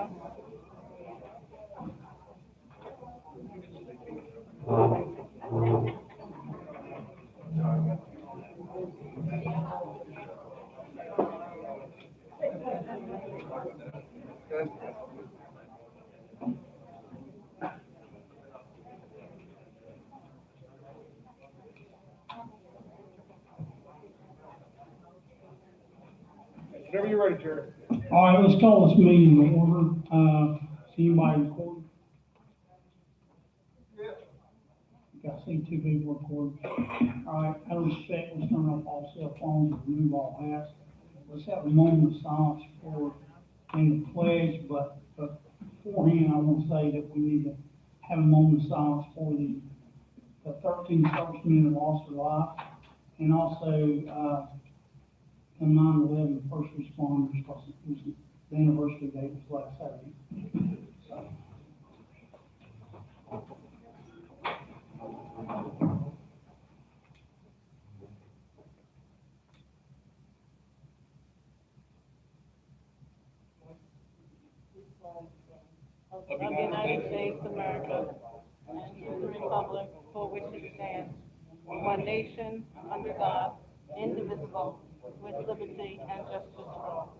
America. Whenever you're ready, Jerry. All right, let's call this meeting to order. See anybody recording? I see two people recording. All right, out of respect, let's turn off all cell phones and remove all hats. Let's have a moment of silence for in the pledge, but beforehand, I want to say that we need to have a moment of silence for the 13 servicemen who lost their lives, and also the 9/11 first responders, because it was the anniversary date was last Saturday. So. Of the United States of America and to the republic for which it stands, one nation, under God, indivisible, with liberty and justice for all.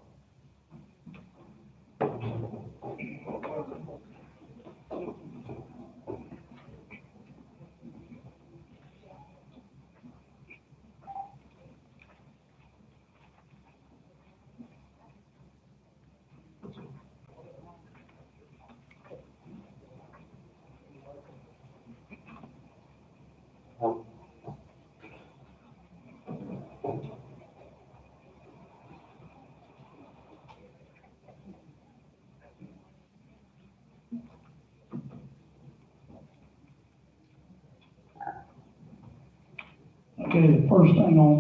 Okay, the first thing on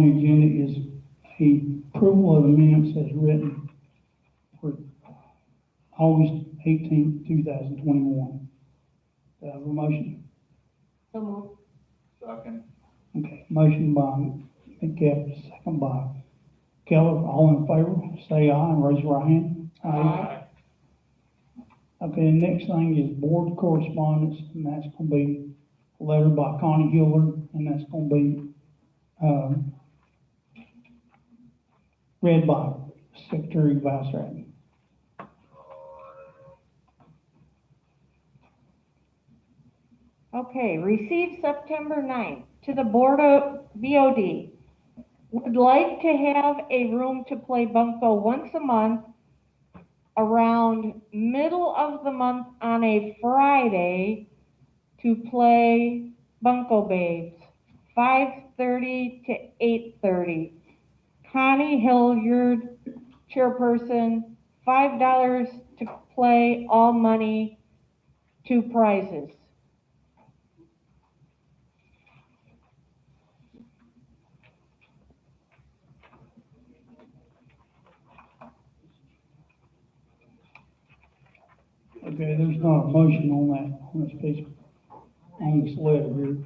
the agenda is the approval of the minutes as written for August 18th, 2021. Do I have a motion? So moved. Second. Okay, motion by McGee, second by Keller. All in favor, say aye and raise your right hand. Aye. Okay, the next thing is board correspondence, and that's gonna be a letter by Connie Hillard, and that's gonna be, read by Secretary Vice Admin. Okay, received September 9th to the Board of BOD. Would like to have a room to play bunco once a month around middle of the month on a Friday to play bunco babes, 5:30 to 8:30. Connie Hilliard, chairperson, $5 to play, all money, 2 prizes. Okay, there's not a motion on this piece, on this letter here.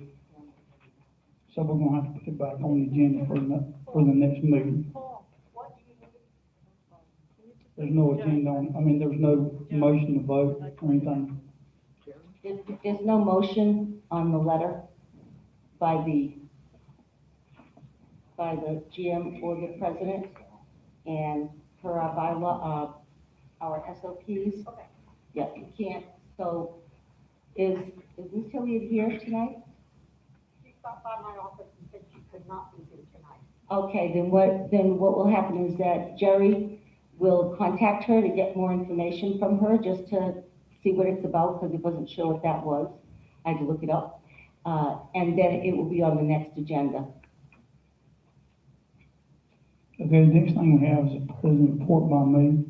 So we're gonna have to put it back on the agenda for the next meeting. There's no agenda there's no motion to vote or anything. There's no motion on the letter by the GM or the president, and per our bylaw, our SOPs. Okay. Yeah, you can't, so is Ms. Hilliard here tonight? She stopped by my office and said she could not be here tonight. Okay, then what will happen is that Jerry will contact her to get more information from her, just to see what it's about, because he wasn't sure what that was. I had to look it up. And then it will be on the next agenda. Okay, the next thing we have is a president report by me.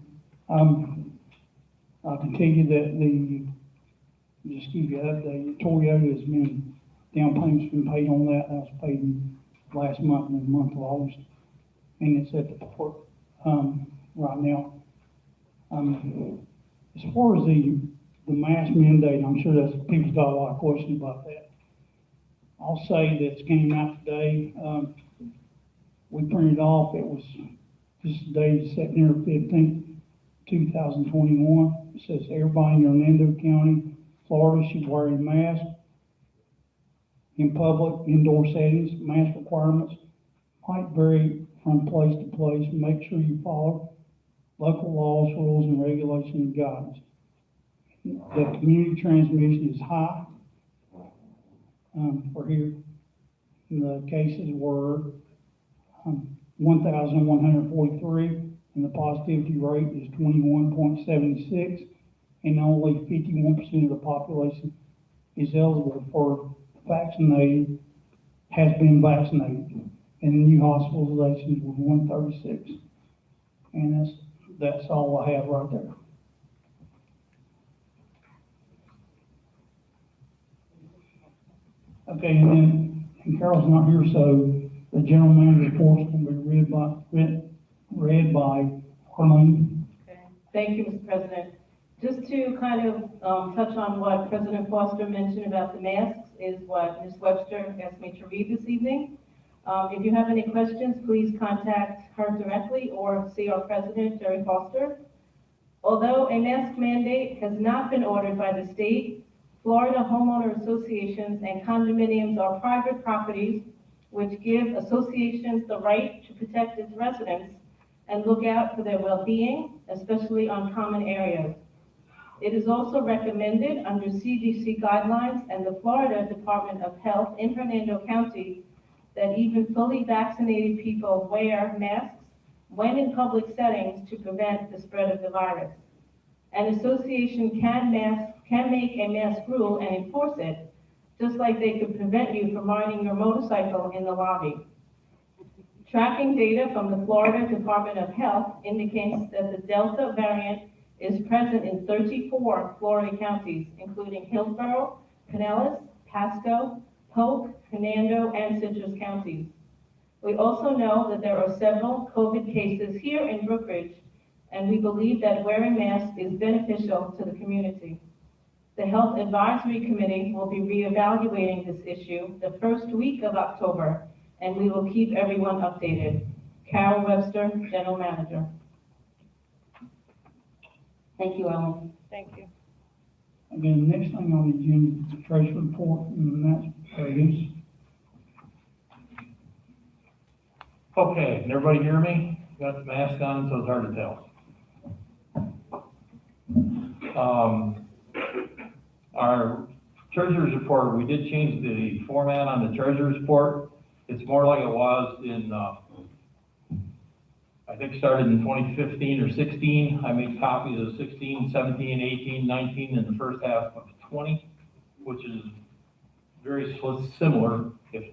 I can tell you that just give you an update, Toyota has been, down payment's been paid on that. That was paid last month, in the month of August. And it's at the port, right now. As far as the mask mandate, I'm sure that's, people's got a lot of questions about that. I'll say that it came out today, We printed off, it was, this date, September 15th, 2021. It says everybody in Hernando County, Florida should wear a mask in public indoor settings. Mask requirements might vary from place to place. Make sure you follow local laws, rules, and regulations and guidance. The community transmission is high. For here, the cases were 1,143, and the positivity rate is 21.76, and only 51% of the population is eligible for vaccinated, has been vaccinated, and the new hospitalizations were 136. And that's all I have right there. Okay, and Carol's not here, so the general manager report's going to be read by Harleen. Okay. Thank you, Mr. President. Just to kind of touch on what President Foster mentioned about the masks is what Ms. Webster asked me to read this evening. If you have any questions, please contact her directly or see our president, Jerry Foster. Although a mask mandate has not been ordered by the state, Florida homeowner associations and condominiums are private properties which give associations the right to protect its residents and look out for their well-being, especially on common areas. It is also recommended under CDC guidelines and the Florida Department of Health in Hernando County that even fully vaccinated people wear masks when in public settings to prevent the spread of the virus. An association can make a mask rule and enforce it, just like they could prevent you from riding your motorcycle in the lobby. Tracking data from the Florida Department of Health indicates that the Delta variant is present in 34 Florida counties, including Hillsborough, Pinellas, Pasco, Polk, Hernando, and Citrus counties. We also know that there are several COVID cases here in Brookridge, and we believe that wearing masks is beneficial to the community. The Health Advisory Committee will be reevaluating this issue the first week of October, and we will keep everyone updated. Carol Webster, General Manager. Thank you, Ellen. Thank you. Again, next thing on the agenda is the treasury report, and that's Bruce. Okay, can everybody hear me? Got the mask on, so it's hard to tell. Our treasurer's report, we did change the format on the treasurer's report. It's more like it was in, I think started in 2015 or 16. I made copies of 16, 17, 18, 19, and the first half of 20, which is very similar. If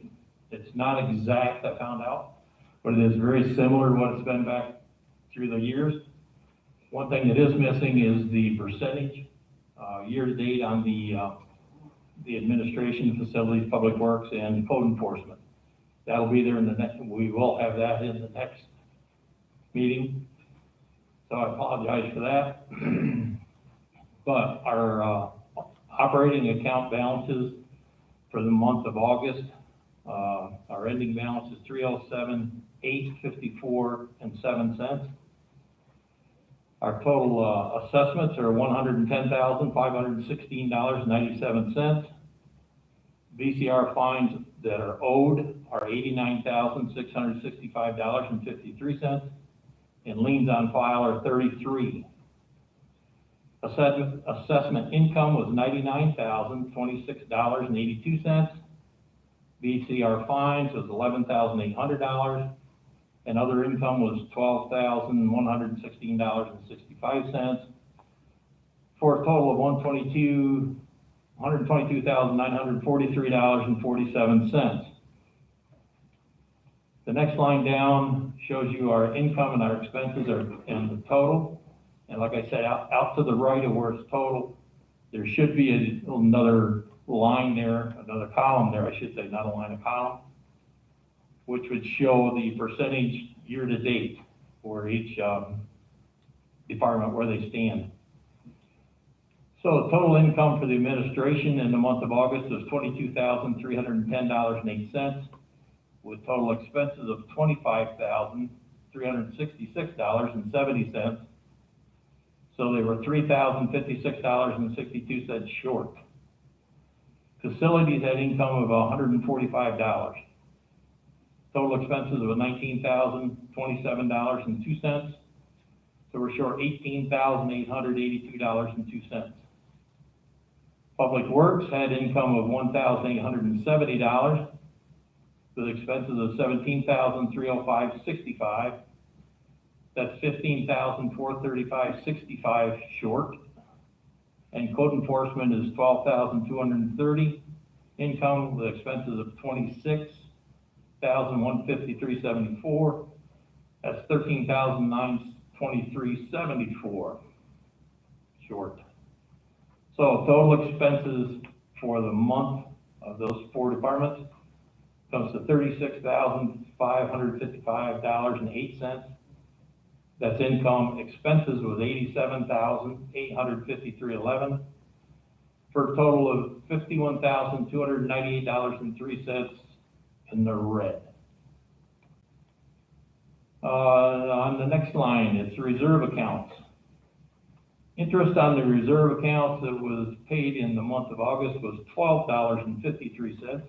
it's not exact, I found out, but it is very similar to what it's been back through the years. One thing that is missing is the percentage year to date on the administration, facilities, public works, and code enforcement. That'll be there in the next, we will have that in the next meeting. So I apologize for that. But our operating account balances for the month of August, our ending balance is $307,854.07. Our total assessments are $110,516.97. VCR fines that are owed are $89,665.53, and liens on file are 33. Assessment income was $99,026.82. VCR fines was $11,800, and other income was $12,116.65, for a total of $122,943.47. The next line down shows you our income and our expenses and the total. And like I said, out to the right of where it's total, there should be another line there, another column there, I should say, not a line, a column, which would show the percentage year to date for each department where they stand. So the total income for the administration in the month of August was $22,310.08. with total expenses of $25,366.70. So they were $3,056.62 short. Facilities had income of $145. Total expenses of $19,027.02. So we're short $18,882.02. Public Works had income of $1,870 with expenses of $17,305.65. That's $15,435.65 short. And code enforcement is $12,230 income with expenses of $26,153.74. That's $13,923.74 short. So total expenses for the month of those four departments comes to $36,555.08. That's income. Expenses was $87,853.11 for a total of $51,298.03 in the red. On the next line, it's reserve accounts. Interest on the reserve accounts that was paid in the month of August was $12.53.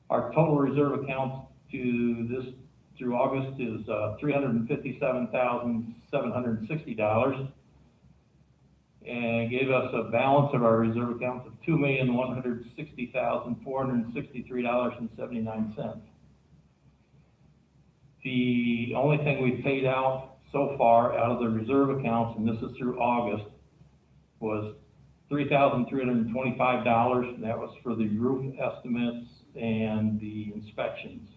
Our total reserve accounts through August is $357,760, and gave us a balance of our reserve accounts of $2,160,463.79. The only thing we've paid out so far out of the reserve accounts, and this is through August, was $3,325, and that was for the roof estimates and the inspections.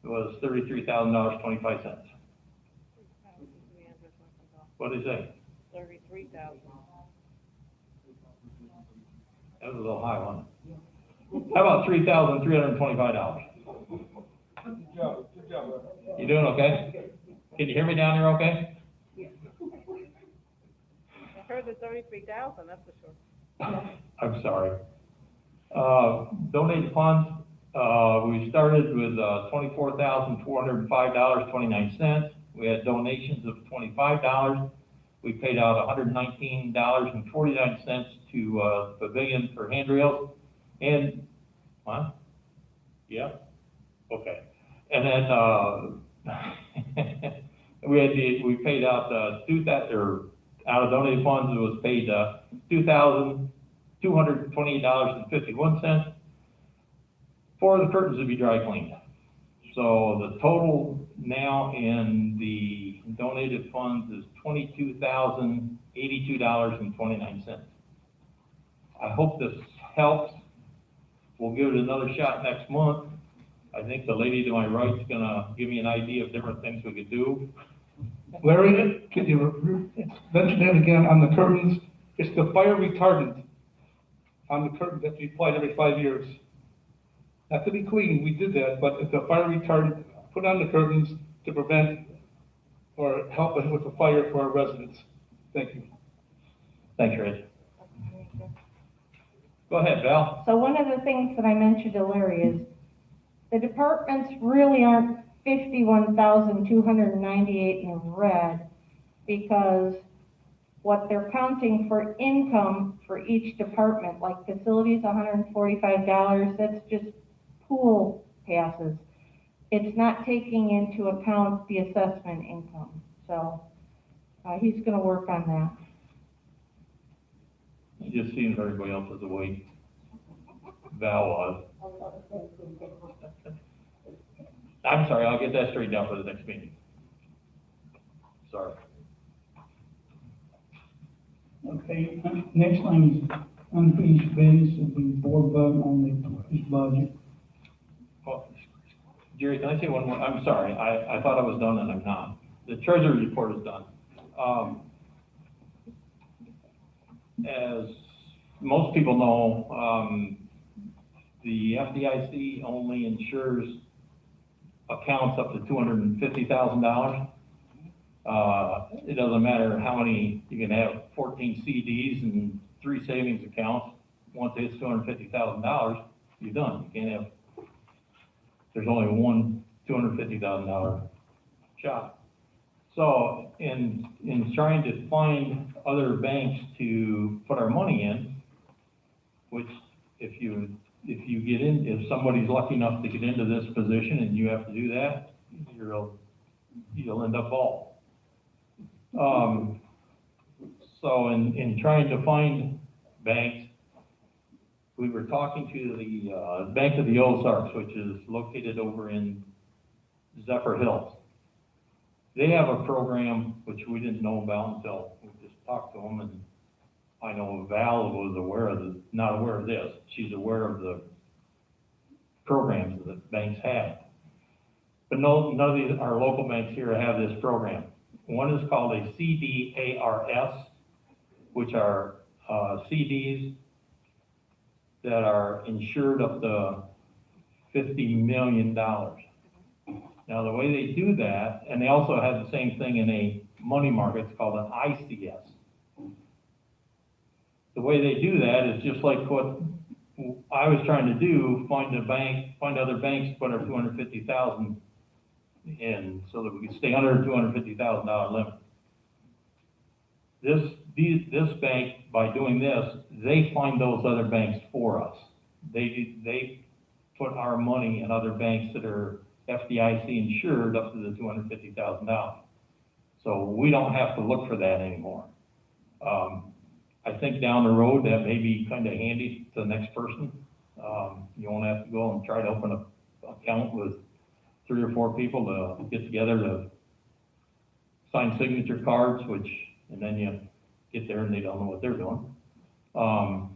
It was $33,000.25. What did he say? 33,000. That was a little high, wasn't it? How about $3,325? Good job, good job. You doing okay? Can you hear me down there okay? I heard the 33,000, that's for sure. I'm sorry. Donated funds, we started with $24,405.29. We had donations of $25. We paid out $119.49 to Pavilion for handrails. And, what? Yeah? Okay. And then, we paid out, out of donated funds, it was paid, $2,228.51 for the curtains to be dry cleaned. So the total now in the donated funds is $22,082.29. I hope this helps. We'll give it another shot next month. I think the lady to my right is gonna give me an idea of different things we could do. Larry, can you mention that again on the curtains? It's the fire retardant on the curtains that you apply every 5 years. Not to be clean, we did that, but it's a fire retardant put on the curtains to prevent or help us with the fire for our residents. Thank you. Thanks, Rich. Go ahead, Val. So one of the things that I mentioned to Larry is the departments really aren't 51,298 in red, because what they're counting for income for each department, like facilities, $145, that's just pool passes. It's not taking into account the assessment income. So he's gonna work on that. It just seems everybody else is awake. Val was. I'm sorry, I'll get that straightened out for the next meeting. Sorry. Okay, next thing is unfinished business, will be board vote on the budget. Oh, Jerry, can I say one more? I'm sorry, I thought I was done and I'm not. The treasurer's report is done. As most people know, the FDIC only insures accounts up to $250,000. It doesn't matter how many, you can have 14 CDs and 3 savings accounts. Once it's $250,000, you're done. You can't have there's only one $250,000 shop. So in trying to find other banks to put our money in, which if if somebody's lucky enough to get into this position and you have to do that, you'll end up bald. So in trying to find banks, we were talking to the Bank of the Ozarks, which is located over in Zephyr Hills. They have a program which we didn't know about until we just talked to them, and I know Val was not aware of this. She's aware of the programs that banks have. But none of our local banks here have this program. One is called a CDARS, which are CDs that are insured up to $50 million. Now, the way they do that, and they also have the same thing in a money market, it's called an ICS. The way they do that is just like what I was trying to do, find other banks to put our $250,000 in so that we could stay under the $250,000 limit. This bank, by doing this, they find those other banks for us. They put our money in other banks that are FDIC insured up to the $250,000. So we don't have to look for that anymore. I think down the road that may be kind of handy to the next person. You won't have to go and try to open an account with 3 or 4 people to get together to sign signature cards, and then you get there and they don't know what they're doing. I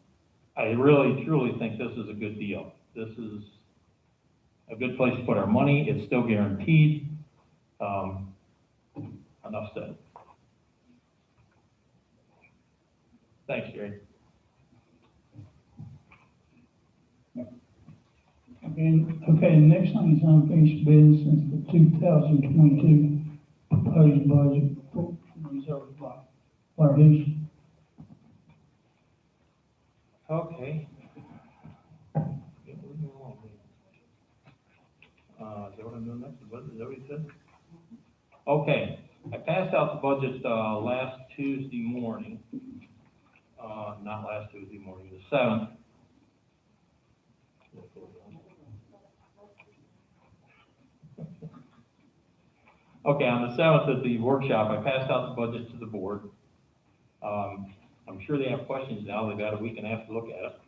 really, truly think this is a good deal. This is a good place to put our money. It's still guaranteed. Enough said. Thanks, Jerry. Okay, the next thing is unfinished business is the 2022 proposed budget for reserved by Larry. Okay. Is that what I'm doing next? Is that what you said? Okay, I passed out the budget, last Tuesday morning. Not last Tuesday morning, the 7th. Okay, on the 7th at the workshop, I passed out the budget to the board. I'm sure they have questions now. They've got a week and a half to look at it.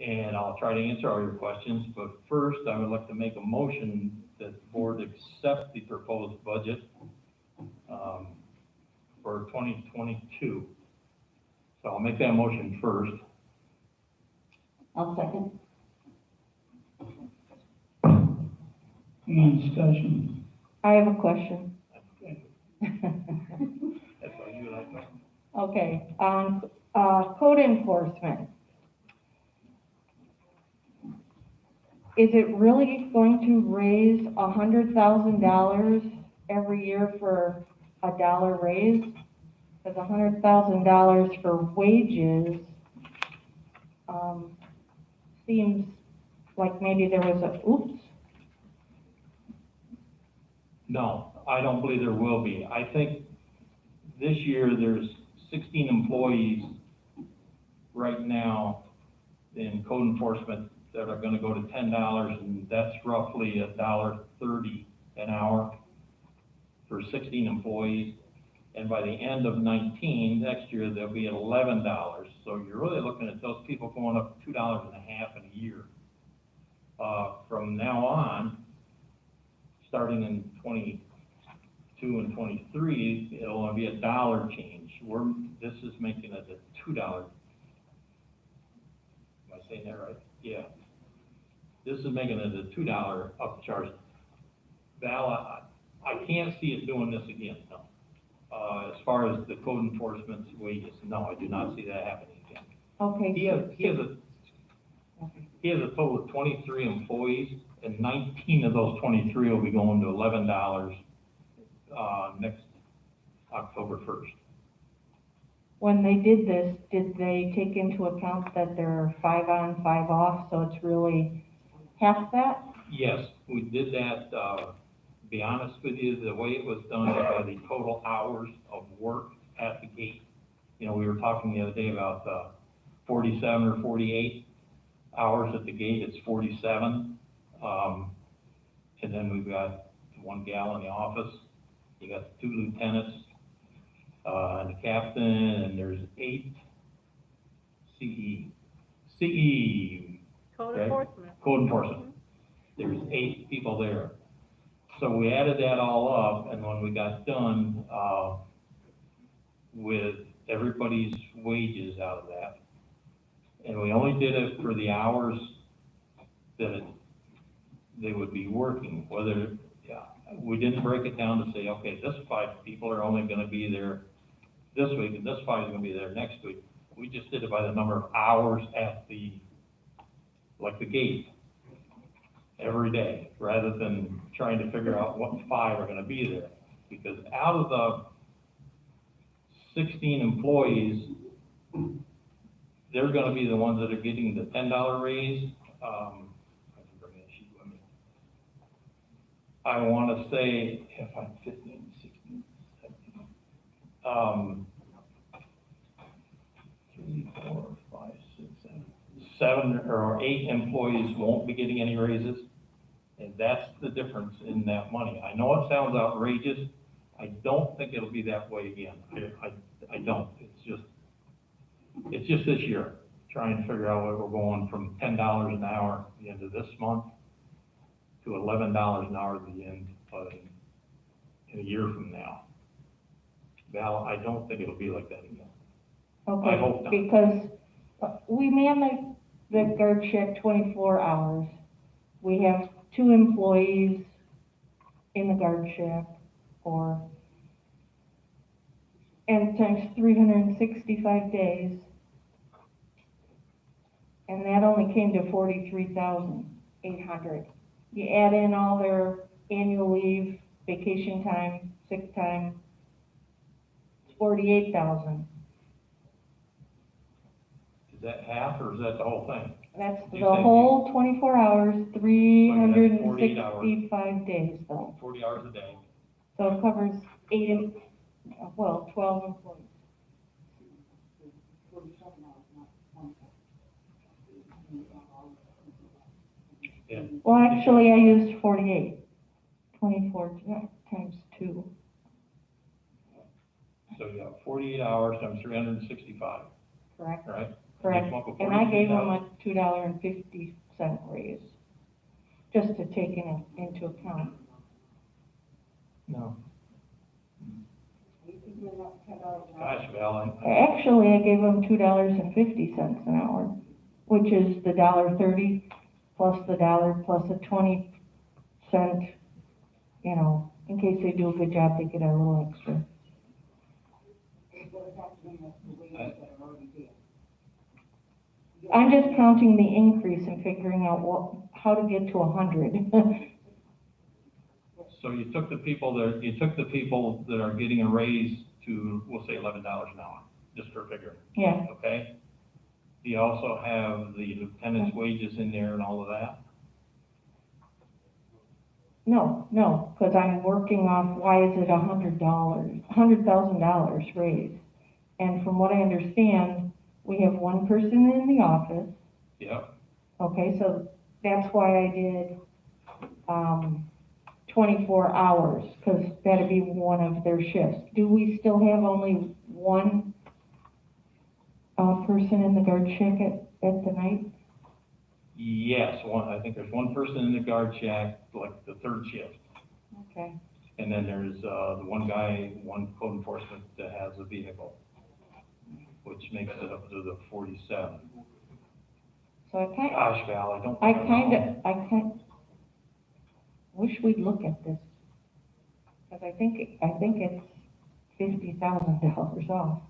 And I'll try to answer all your questions, but first I would like to make a motion that the board accept the proposed budget for 2022. So I'll make that motion first. I'll second. Any discussion? I have a question. That's all you and I talk. Okay, code enforcement. Is it really going to raise $100,000 every year for a $1 raise? Because $100,000 for wages, seems like maybe there was a, oops. No, I don't believe there will be. I think this year there's 16 employees right now in code enforcement that are gonna go to $10, and that's roughly $1.30 an hour for 16 employees. And by the end of 19, next year, they'll be at $11. So you're really looking at those people going up $2.50 in a year. From now on, starting in 22 and 23, it'll only be $1 change. This is making it a $2. Am I saying that right? Yeah. This is making it a $2 upcharge. Val, I can't see it doing this again, no. As far as the code enforcement's wages, no, I do not see that happening again. Okay. He has a total of 23 employees, and 19 of those 23 will be going to $11 next October 1st. When they did this, did they take into account that they're 5 on, 5 off, so it's really half that? Yes, we did that, be honest with you, the way it was done is by the total hours of work at the gate. You know, we were talking the other day about, 47 or 48 hours at the gate, it's 47. And then we've got one gal in the office, you got 2 lieutenants, and the captain, and there's 8 CE, Code Okay. enforcement. code enforcement. There's 8 people there. So we added that all up, and when we got done, with everybody's wages out of that, and we only did it for the hours that they would be working, whether, we didn't break it down to say, okay, this 5 people are only gonna be there this week, and this 5 is gonna be there next week. We just did it by the number of hours at the gate every day, rather than trying to figure out what 5 are gonna be there. Because out of the 16 employees, they're gonna be the ones that are getting the $10 raise. I can bring that sheet with me. I wanna say, if I'm 15, 16, 17, 3, 4, 5, 6, 7 or 8 employees won't be getting any raises. And that's the difference in that money. I know it sounds outrageous. I don't think it'll be that way again. I don't. It's just this year, trying to figure out where we're going from $10 an hour at the end of this month to $11 an hour at the end of, in a year from now. Val, I don't think it'll be like that again. Okay, I hope not. because we man the guard shack 24 hours. We have 2 employees in the guard shack, and times 365 days. And that only came to 43,800. You add in all their annual leave, vacation time, sick time, it's 48,000. Is that half or is that the whole thing? That's You the said whole 24 hours, 48 hours. 365 days though. 40 hours a day. So it covers 12 employees. Yeah. Well, actually, I used 48. 24 times 2. So you have 48 hours times 365, Correct? right? Correct. You come up with And I gave them a $42,000. $2.50 raise, just to take it into account. No. Gosh, Val, Actually, I gave them $2.50 an hour, which is the $1.30 plus the dollar plus a 20-cent, in case they do a good job, they get a little extra. I'm just counting the increase and figuring out how to get to 100. so you took the people that are getting a raise to, we'll say $11 an hour, just for a figure, Yeah, okay? Do you also have the lieutenant's wages in there and all of that? no, because I'm working off, why is it $100,000 raise? And from what I understand, we have 1 person in the office. Yep. Okay, so that's why I did 24 hours, because that'd be one of their shifts. Do we still have only 1 person in the guard shack at the night? Yes, I think there's 1 person in the guard shack, like the 3rd shift. Okay, And then there's, the 1 guy, 1 code enforcement that has a vehicle, which makes it up to the 47. so Gosh, Val, I don't. I wish we'd look at this, because I think it's $50,000 off.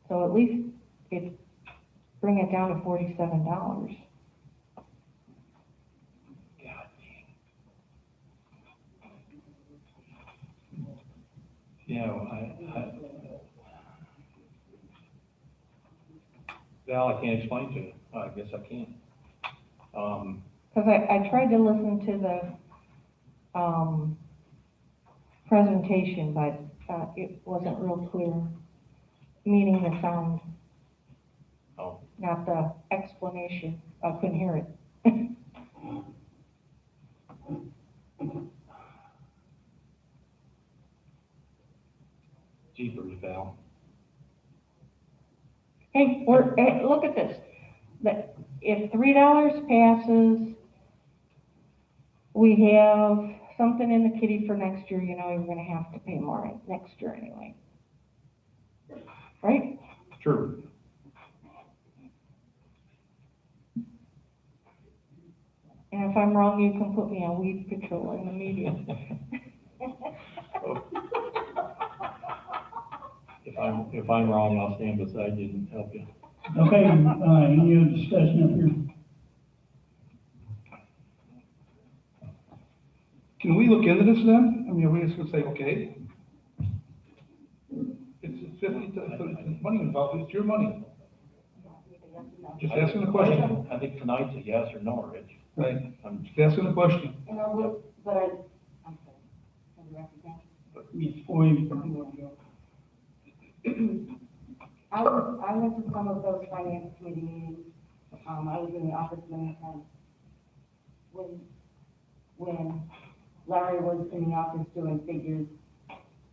So at least bring it down to $47. God dang. Yeah, Val, I can't explain to you. I guess I can't. Because I tried to listen to the, presentation, but, it wasn't real clear, meaning the sound, Oh, not the explanation. I couldn't hear it. jeepers, Val. Hey, look at this. That if $3 passes, we have something in the kitty for next year, you know, you're gonna have to pay more next year anyway. Right? True. And if I'm wrong, you can put me on weed patrol in the media. If I'm wrong, I'll stand beside you and help you. Okay, any other discussion up here? Can we look into this then? I mean, are we just gonna say, okay? It's 50, it's money involved, it's your money. Just asking the question. I think tonight's a yes or no, Rich. Right, I'm just asking the question. And I will, but I'm sorry. Can you wrap it down? Before you go. I went to some of those finance committee meetings. I was in the office many times. When Larry was in the office doing figures,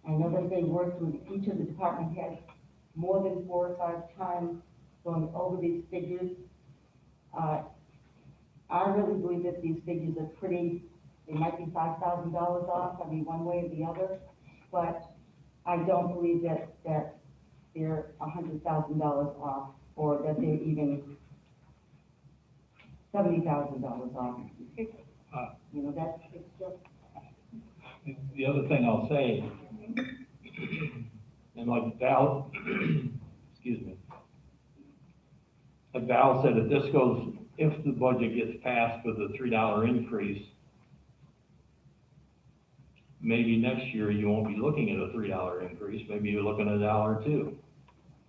I know that they worked with each of the department heads more than 4 or 5 times going over these figures. I really believe that these figures are pretty, they might be $5,000 off, I mean, one way or the other, but I don't believe that they're $100,000 off, or that they're even $70,000 off. You know, it's just. The other thing I'll say, and like Val, excuse me, like Val said, if the budget gets passed with a $3 increase, maybe next year you won't be looking at a $3 increase, maybe you're looking at $1.02.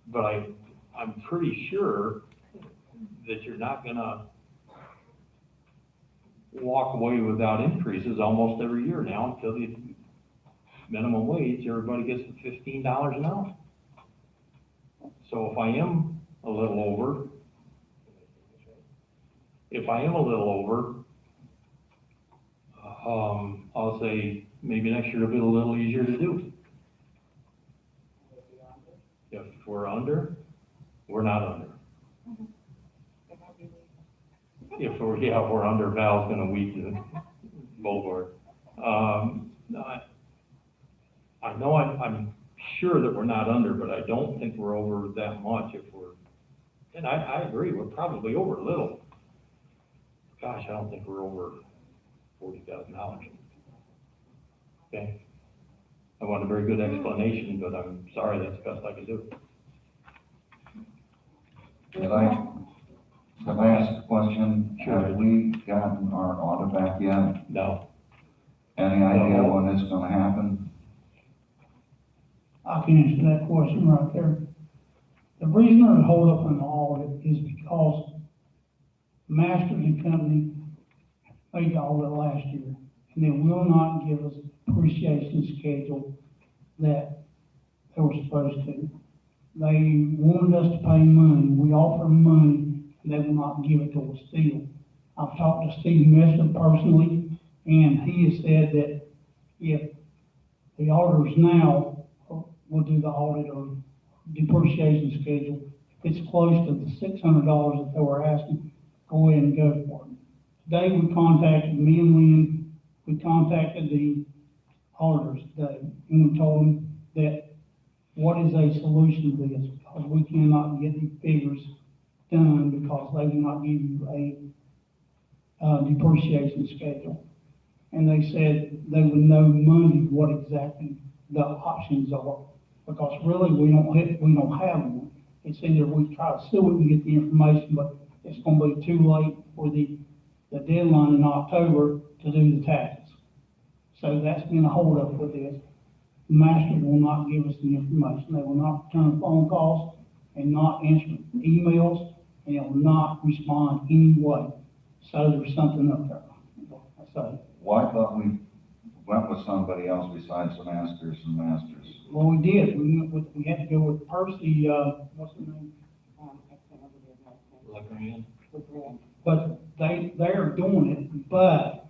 But I'm pretty sure that you're not gonna walk away without increases almost every year now until the minimum wage, everybody gets the $15 an hour. So if I am a little over, I'll say maybe next year it'll be a little easier to do. If we're under, we're not under. If we're under, Val's gonna weed the bullboard. I know I'm sure that we're not under, but I don't think we're over that much and I agree, we're probably over a little. Gosh, I don't think we're over $40,000. Okay? I want a very good explanation, but I'm sorry, that's the best I can do. Can I ask a question? Sure. Have we gotten our audit back yet? No. Any idea when it's gonna happen? I can answer that question right there. The reason there's a hold up on the audit is because Masters and Company made the audit last year, and they will not give us appreciation schedule that they were supposed to. They wanted us to pay money, we offered money, and they will not give it to us still. I've talked to Steve Messer personally, and he has said that if the auditors now will do the audit or depreciation schedule, if it's close to the $600 that they were asking, go ahead and go for it. Today we contacted me and Lynn, we contacted the auditors today, and we told them that what is a solution to this, because we cannot get the figures done because they will not give you a depreciation schedule. And they said they would know Monday what exactly the options are, because really we don't have one. It's either we try to see we can get the information, but it's gonna be too late for the deadline in October to do the taxes. So that's been a holdup with this. The Masters will not give us the information. They will not return phone calls and not answer emails, and they will not respond anyway. So there's something up there. So, Well, I thought we went with somebody else besides the masters and masters. well, we did, we had to go with Percy, what's his name? I can't remember their last name. With Grant. But they're doing it, but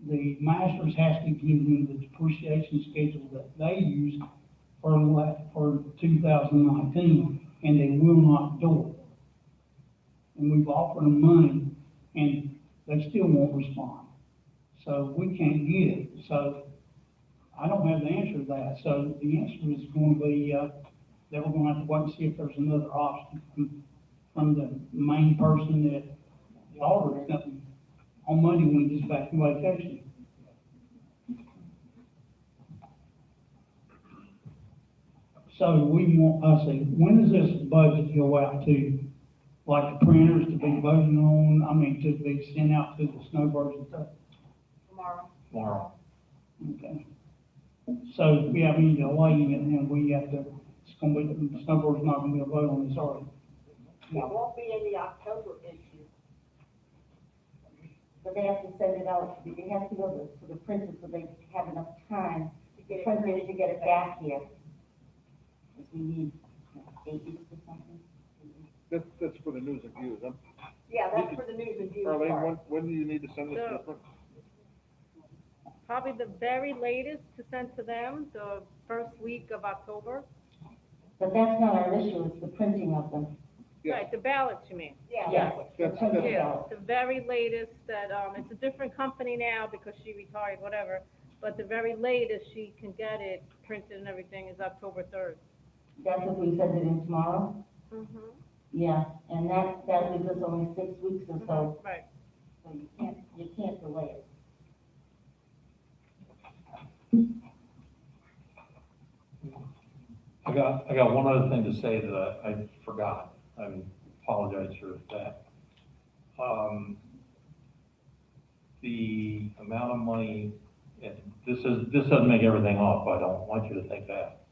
the masters has to give them the depreciation schedule that they use for 2019, and they will not do it. And we've offered them money, and they still won't respond. So we can't get it. So I don't have the answer to that. So the answer is going to be, that we're going to have to wait and see if there's another option from the main person that the auditor company on Monday when he gets back from vacation. So we want, I say, when does this budget go out to, like the printers to be voting on, to be sent out to the snowbirds and stuff? Tomorrow. Okay. So if we have any delay in it, then we have to, it's gonna be, the snowbirds not gonna be able to vote on this, are they? It won't be in the October issue. But they have to send it out, it has to go to the printer so they have enough time to get it back here. Because we need 8 weeks or something. That's for the news and views, huh? Yeah, that's for the news and views Arlene, part. when do you need to send this to the print? Probably the very latest to send to them, the first week of October. But that's not our issue, it's the printing of them. Yeah. Right, the ballots, you mean? Yes, the That's- printed that's- Yeah, ballot. the very latest that, it's a different company now because she retired, whatever. But the very latest she can get it printed and everything is October 3rd. That's if we send it in tomorrow? Mm-hmm. Yeah, and that leaves us only 6 weeks or so, Right. so you can't delay it. I got one other thing to say that I forgot. I apologize for that. The amount of money, and this doesn't make everything up, I don't want you to think that.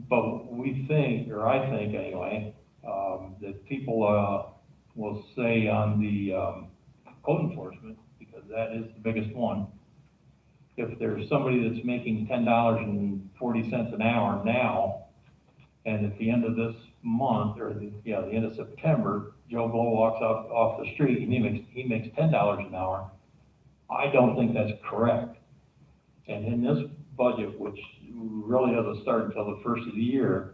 But we think, or I think anyway, that people, will say on the, code enforcement, because that is the biggest one. If there's somebody that's making $10.40 an hour now, and at the end of this month, or the end of September, Joe Blow walks up off the street and he makes $10 an hour, I don't think that's correct. And in this budget, which really doesn't start until the first of the year,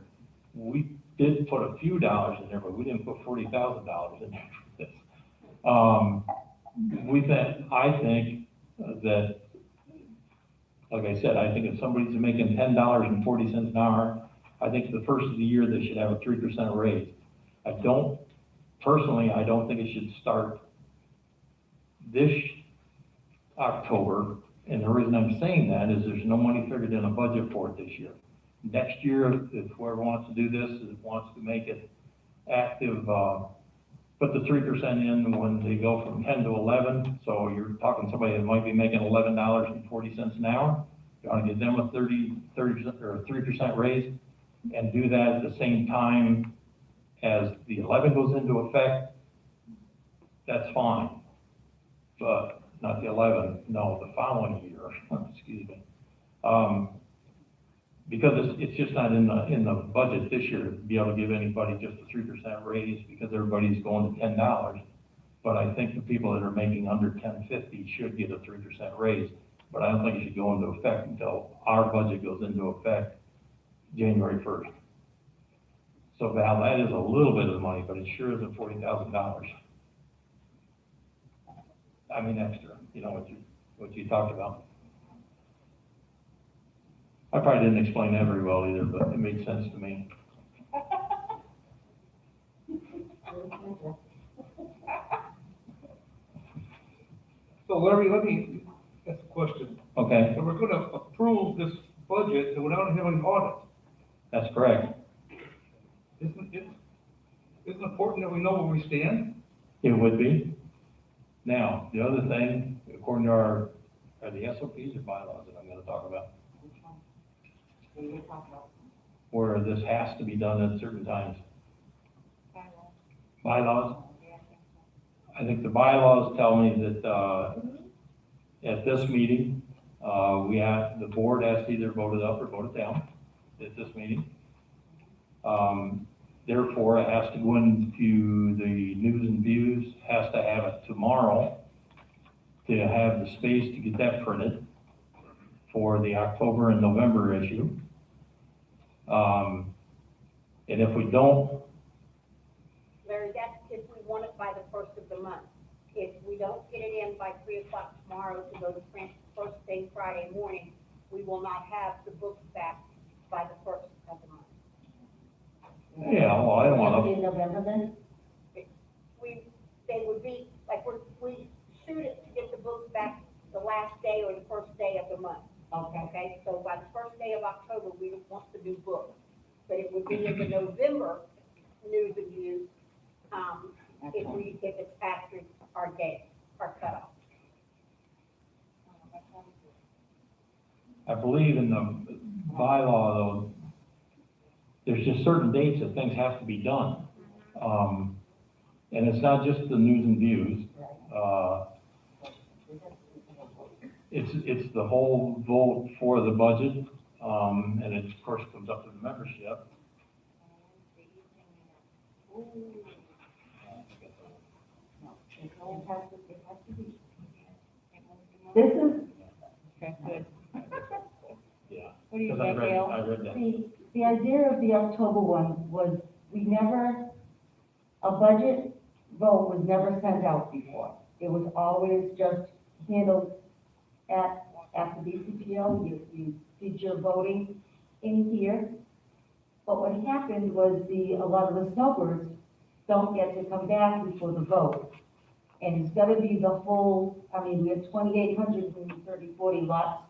we did put a few dollars in there, but we didn't put $40,000 in there for this. I think that, like I said, I think if somebody's making $10.40 an hour, I think the first of the year they should have a 3% raise. Personally, I don't think it should start this October, and the reason I'm saying that is there's no money figured in a budget for it this year. Next year, if whoever wants to do this, wants to make it active, put the 3% in when they go from 10 to 11, so you're talking somebody that might be making $11.40 an hour, you want to give them a 30% or a 3% raise, and do that at the same time as the 11 goes into effect, that's fine. But not the 11, no, the following year, excuse me. Because it's just not in the budget this year to be able to give anybody just a 3% raise because everybody's going to $10. But I think the people that are making under $10.50 should get a 3% raise. But I don't think it should go into effect until our budget goes into effect January 1st. So Val, that is a little bit of money, but it sure isn't $40,000. I mean, extra, what you talked about. I probably didn't explain that very well either, but it made sense to me. So Larry, let me ask a question. Okay, So we're gonna approve this budget without having an audit. that's correct. Isn't it important that we know where we stand? It would be. Now, the other thing, according to are the SOPs or bylaws that I'm gonna talk about, When we talk about where this has to be done at certain times. bylaws. I think the bylaws tell me that, at this meeting, the board has to either vote it up or vote it down at this meeting. Therefore, it has to go into the news and views, has to have it tomorrow to have the space to get that printed for the October and November issue. And if we don't, Larry, that's if we want it by the first of the month. If we don't get it in by 3 o'clock tomorrow to go to print first thing Friday morning, we will not have the books back by the first of the month. yeah, well, I don't Will it wanna, be in November then? They would be, like, we shoot it to get the books back the last day or the first day of the month. Okay. Okay, so by the first day of October, we would want the new book. But it would be in the November news and views, if it's after our day, our cutoff. I believe in the bylaw though, there's just certain dates that things have to be done. And it's not just the news and views. It's the whole vote for the budget, and it of course comes up to the membership. This is, Okay, good. Yeah. What do you Because I think, read, Gail? I read that. the idea of the October one was, a budget vote was never sent out before. It was always just handled at the BCPO, you did your voting in here. But what happened was a lot of the snowbirds don't get to come back before the vote. And it's gotta be the whole, we have 2,840 lots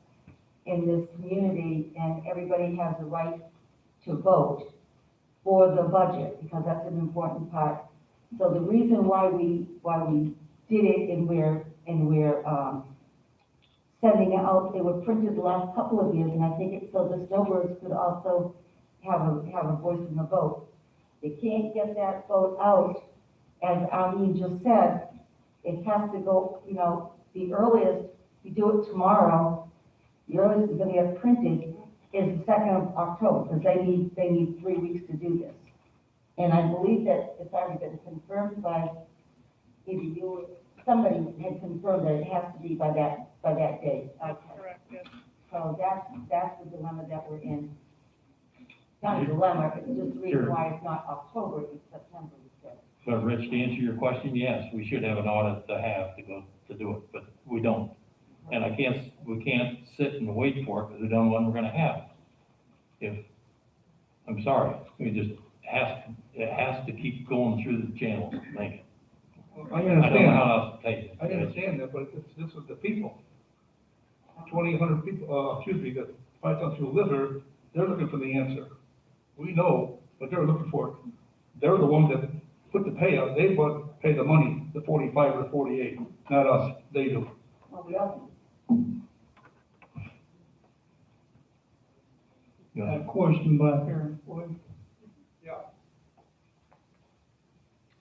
in this community, and everybody has a right to vote for the budget, because that's an important part. So the reason why we did it, and we're sending it out, they were printed the last couple of years, and I think it's so the snowbirds could also have a voice in the vote. They can't get that vote out, as Arlene just said, it has to go, the earliest, you do it tomorrow, the earliest it's gonna get printed is the 2nd of October, because they need 3 weeks to do this. And I believe that it's already been confirmed by, either you or somebody had confirmed that it has to be by that date. That's correct, yes. So that's the dilemma that we're in. Not a dilemma, it's just the reason Sure. why it's not October, it's September instead. So Rich, to answer your question, yes, we should have an audit to go to do it, but we don't. And we can't sit and wait for it because we don't know when we're gonna have it. I'm sorry, it has to keep going through the channels, make it. I I don't know understand, how else to take it. I understand that, but this is the people. 2,800 people, the 5,000 who live here, they're looking for the answer. We know, but they're looking for it. They're the ones that put the payout, they pay the money, the 45 or the 48, not us, they do. Well, we all, A question back here, boy.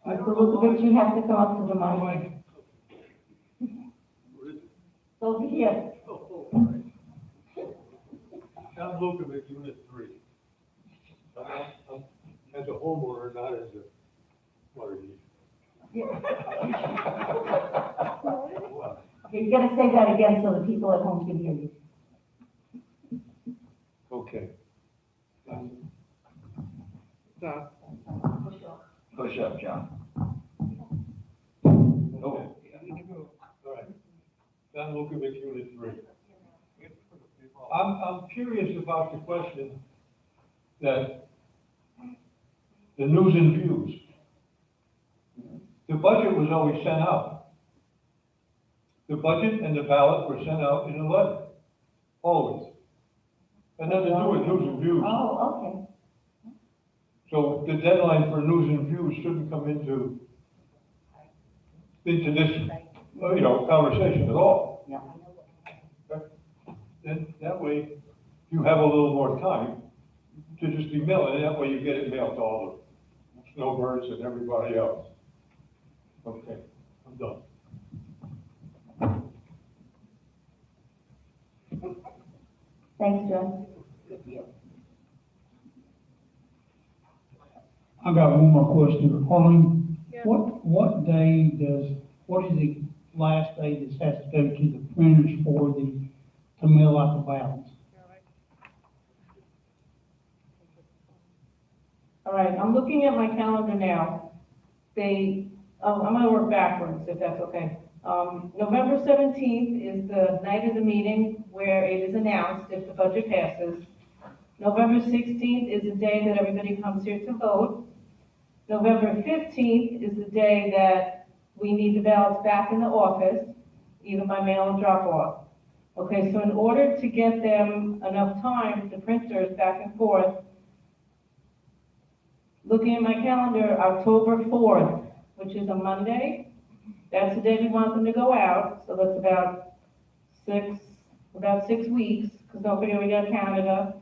Mr. Lukovich, you have to come up to the mic. So, yes, I'm Lukovich, Unit 3. I'm as a homeowner, not as a water user. you gotta say that again so the people at home can hear you. Okay. Don, Push up, John. Oh. All right. Don Lukovich, Unit 3. I'm curious about the question that the news and views. The budget was always sent out. The budget and the ballot were sent out in a letter, always. And nothing to do with news and views. Oh, okay. So the deadline for news and views shouldn't come into this, conversation at all. Yeah. Then that way, you have a little more time to just be mailing, and that way you get it mailed to all the snowbirds and everybody else. Okay, I'm done. Thanks, John. I got one more question. Harlan, Yeah. what what is the last day this has to go to the printers to mail out the ballots? All right, I'm looking at my calendar now. I'm gonna work backwards, if that's okay. November 17th is the night of the meeting where it is announced if the budget passes. November 16th is the day that everybody comes here to vote. November 15th is the day that we need the ballots back in the office, either by mail or drop off. Okay, so in order to get them enough time, the printers back and forth, looking at my calendar, October 4th, which is a Monday, that's the day we want them to go out, so that's about 6 weeks, because don't forget we got Canada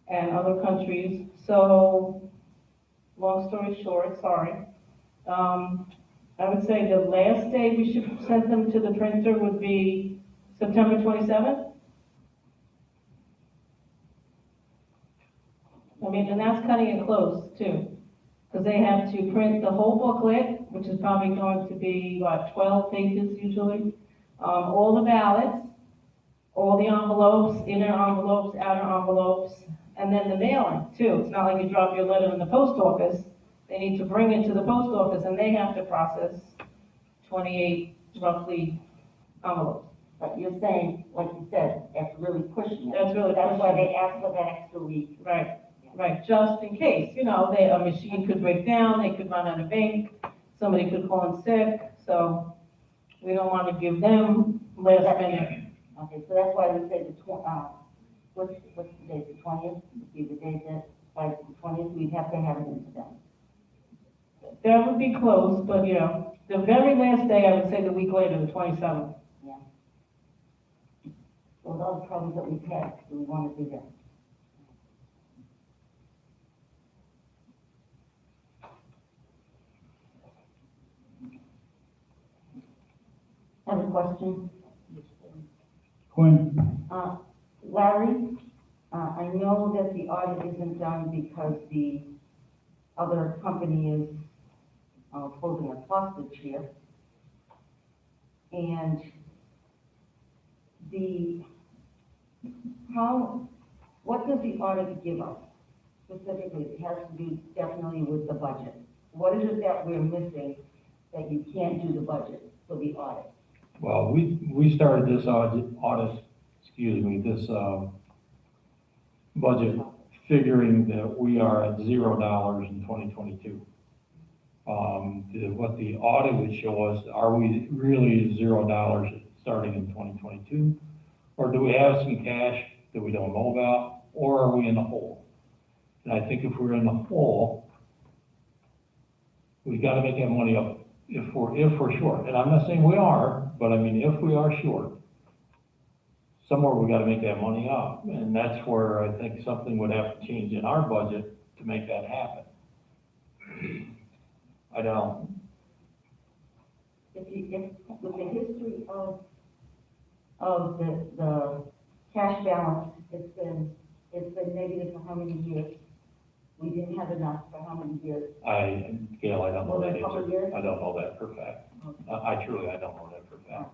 and other countries, so, long story short, sorry. I would say the last day we should send them to the printer would be September 27th. I mean, and that's cutting it close, too. Because they have to print the whole booklet, which is probably going to be, 12 pages usually. All the ballots, all the envelopes, inner envelopes, outer envelopes, and then the mailing too. It's not like you drop your letter in the post office. They need to bring it to the post office and they have to process 28 roughly envelopes. But you're saying, like you said, that's really pushing it. That's really That's why pushing it. they asked for that extra week. Right, right, just in case, a machine could break down, they could run out of ink, somebody could call in sick, so we don't want to give them last minute. Okay, so that's why we say what's the date, the 20th? Would be the date that, by the 20th, we'd have to have it into them. That would be close, but the very last day, I would say the week later, the 27th. Yeah. So those problems that we've had, we want to do that. I have a question. Quinn? Larry, I know that the audit isn't done because the other company is closing a hostage here. And what does the audit give us specifically? It has to do definitely with the budget. What is it that we're missing that you can't do the budget for the audit? Well, we started this this budget figuring that we are at $0 in 2022. What the audit would show us, are we really $0 starting in 2022? Or do we have some cash that we don't know about? Or are we in the hole? And I think if we're in the hole, we got to make that money up if we're short. And I'm not saying we are, but I mean, if we are short, somewhere we got to make that money up. And that's where I think something would have to change in our budget to make that happen. I don't. If with the history of the cash balance, it's been negative for how many years? We didn't have enough for how many years? Gail, I don't know More that than a couple answer. years? I don't know that for a fact. I truly don't know that for a fact.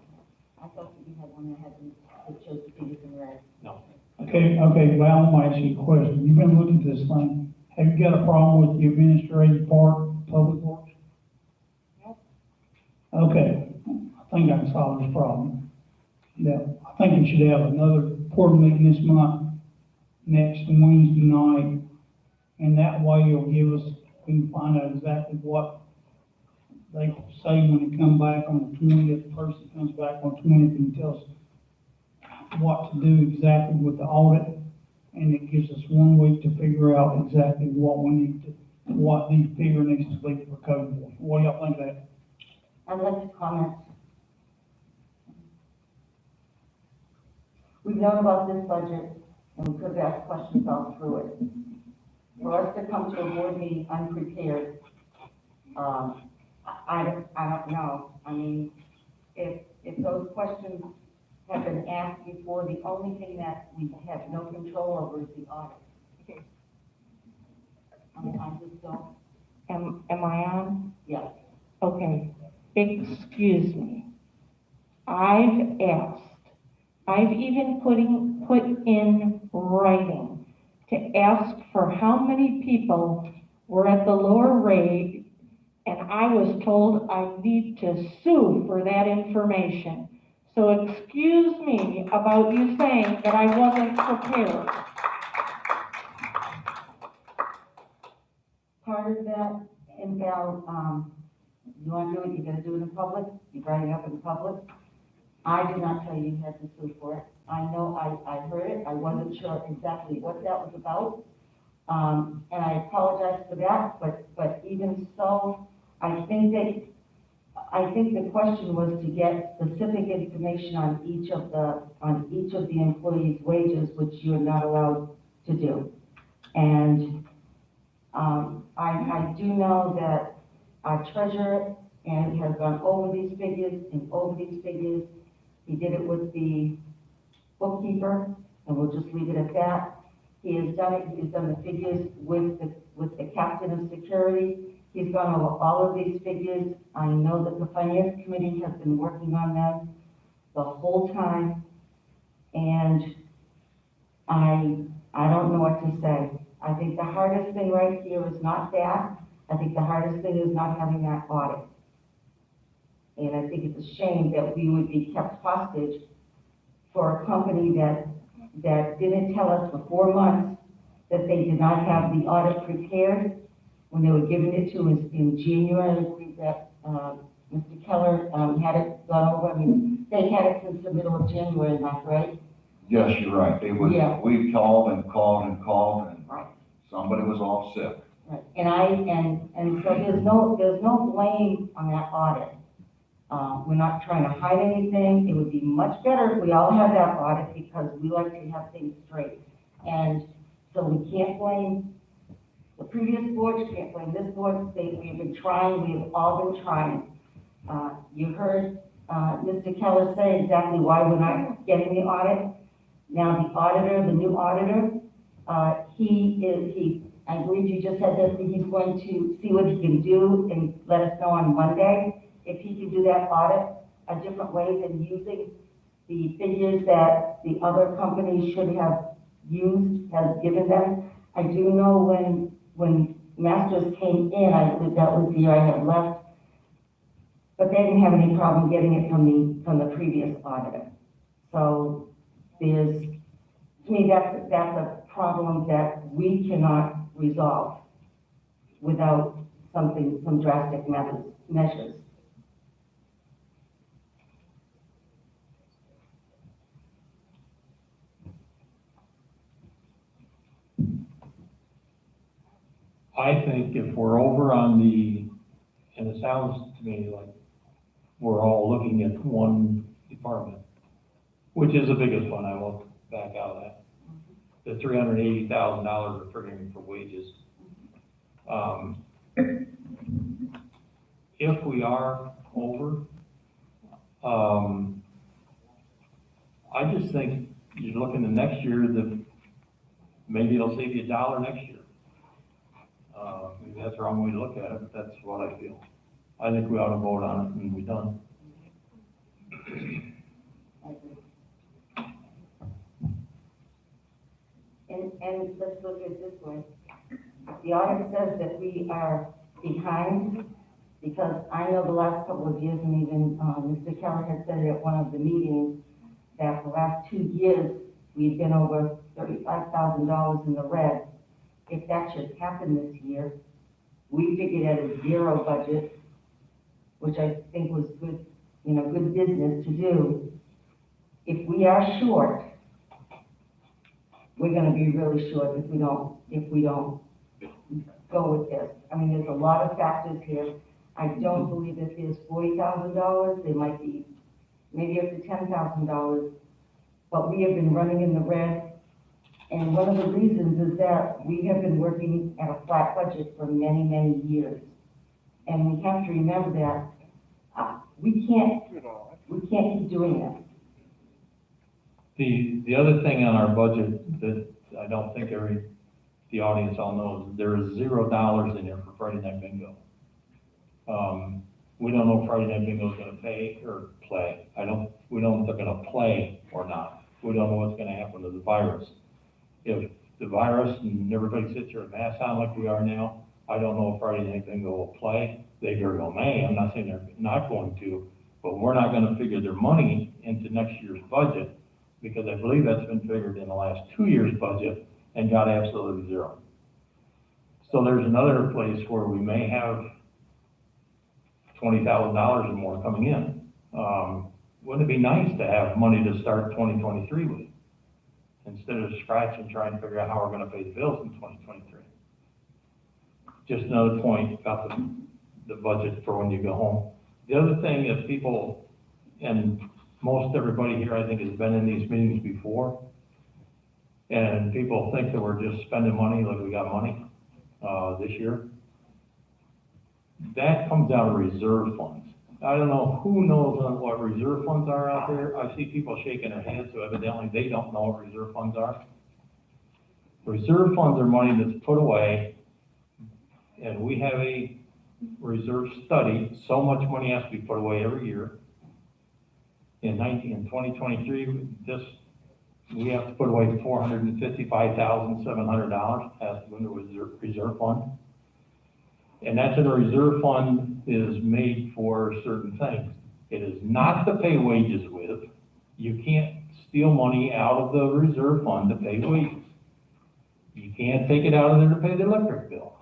I thought that you had one that showed the figures in red. No. Okay, Val, I'm gonna ask you a question. You've been looking at this thing. Have you got a problem with the administrative part, public works? Nope. Okay, I think I can solve this problem. Yeah, I think we should have another board meeting this month, next Wednesday night, and that way it'll give us, we can find out exactly what they say when they come back on the 20th, the person comes back on 20th and tells us what to do exactly with the audit, and it gives us 1 week to figure out exactly what the figure needs to be for code enforcement. What do y'all think of that? I'd like to comment. We've known about this budget, and we could have asked questions all through it. For us to come to a board meeting unprepared, I don't know. I mean, if those questions have been asked before, the only thing that we have no control over is the audit. I just don't, Am I on? yeah. Okay, excuse me. I've asked, I've even put in writing to ask for how many people were at the lower rate, and I was told I need to sue for that information. So excuse me about you saying that I wasn't prepared. Part of that, and Val, you want to do it, you're gonna do it in public, you bring it up in public. I did not tell you you had to sue for it. I know, I heard it, I wasn't sure exactly what that was about. And I apologize for that, but even so, I think the question was to get specific information on each of the employees' wages, which you're not allowed to do. And, I do know that our treasurer, and he has gone over these figures and over these figures. He did it with the bookkeeper, and we'll just leave it at that. He has done it, he's done the figures with the captain of security. He's gone over all of these figures. I know that the finance committee has been working on them the whole time, and I don't know what to say. I think the hardest thing right here is not that. I think the hardest thing is not having that audit. And I think it's a shame that we would be kept hostage for a company that didn't tell us for 4 months that they did not have the audit prepared when they were giving it to us in January. I believe that, Mr. Keller, had it gone over. I mean, they had it since the middle of January, not right? Yes, you're right. It was, Yeah. we called and called and called, and Right. somebody was off sick. Right. And so there's no blame on that audit. We're not trying to hide anything. It would be much better if we all had that audit, because we like to have things straight. And so we can't blame the previous board, we can't blame this board. We've been trying, we've all been trying. You heard, Mr. Keller say exactly why we're not getting the audit. Now, the auditor, the new auditor, I believe you just said that he's going to see what he can do and let us know on Monday if he can do that audit a different way than using the figures that the other companies should have used, has given them. I do know when Masters came in, I believe that was the year I had left, but they didn't have any problem getting it from the previous auditor. So to me, that's a problem that we cannot resolve without some drastic measures. I think if we're over on and it sounds to me like we're all looking at one department, which is the biggest one, I won't back out of that. The $380,000 we're triggering for wages. If we are over, I just think you look into next year, maybe it'll save you $1 next year. Maybe that's the wrong way to look at it, but that's what I feel. I think we ought to vote on it and be done. And let's look at it this way. The audit says that we are behind, because I know the last couple of years, and even Mr. Keller had said it at one of the meetings, that the last 2 years, we've been over $35,000 in the red. If that should happen this year, we figured at a zero budget, which I think was good, good business to do. If we are short, we're gonna be really short if we don't go with this. I mean, there's a lot of factors here. I don't believe that there's $40,000. There might be maybe up to $10,000, but we have been running in the red. And one of the reasons is that we have been working at a flat budget for many, many years. And we have to remember that, we can't keep doing this. The other thing on our budget that I don't think the audience all knows, there is $0 in there for Friday night bingo. We don't know if Friday night bingo is gonna pay or play. We don't know if they're gonna play or not. We don't know what's gonna happen to the virus. If the virus and everybody sits here with masks on like we are now, I don't know if Friday night bingo will play. They very well may. I'm not saying they're not going to, but we're not gonna figure their money into next year's budget, because I believe that's been figured in the last 2 years' budget and got absolutely zero. So there's another place where we may have $20,000 or more coming in. Wouldn't it be nice to have money to start 2023 with, instead of scratching, trying to figure out how we're gonna pay the bills in 2023? Just another point about the budget for when you go home. The other thing that people, and most everybody here, I think, has been in these meetings before, and people think that we're just spending money like we got money this year. That comes out of reserve funds. I don't know who knows what reserve funds are out there. I see people shaking their heads, so evidently they don't know what reserve funds are. Reserve funds are money that's put away, and we have a reserve study. So much money has to be put away every year. In 2023, we have to put away $455,700 has to go into a reserve fund. And that's in a reserve fund is made for certain things. It is not to pay wages with. You can't steal money out of the reserve fund to pay wages. You can't take it out of there to pay the electric bill.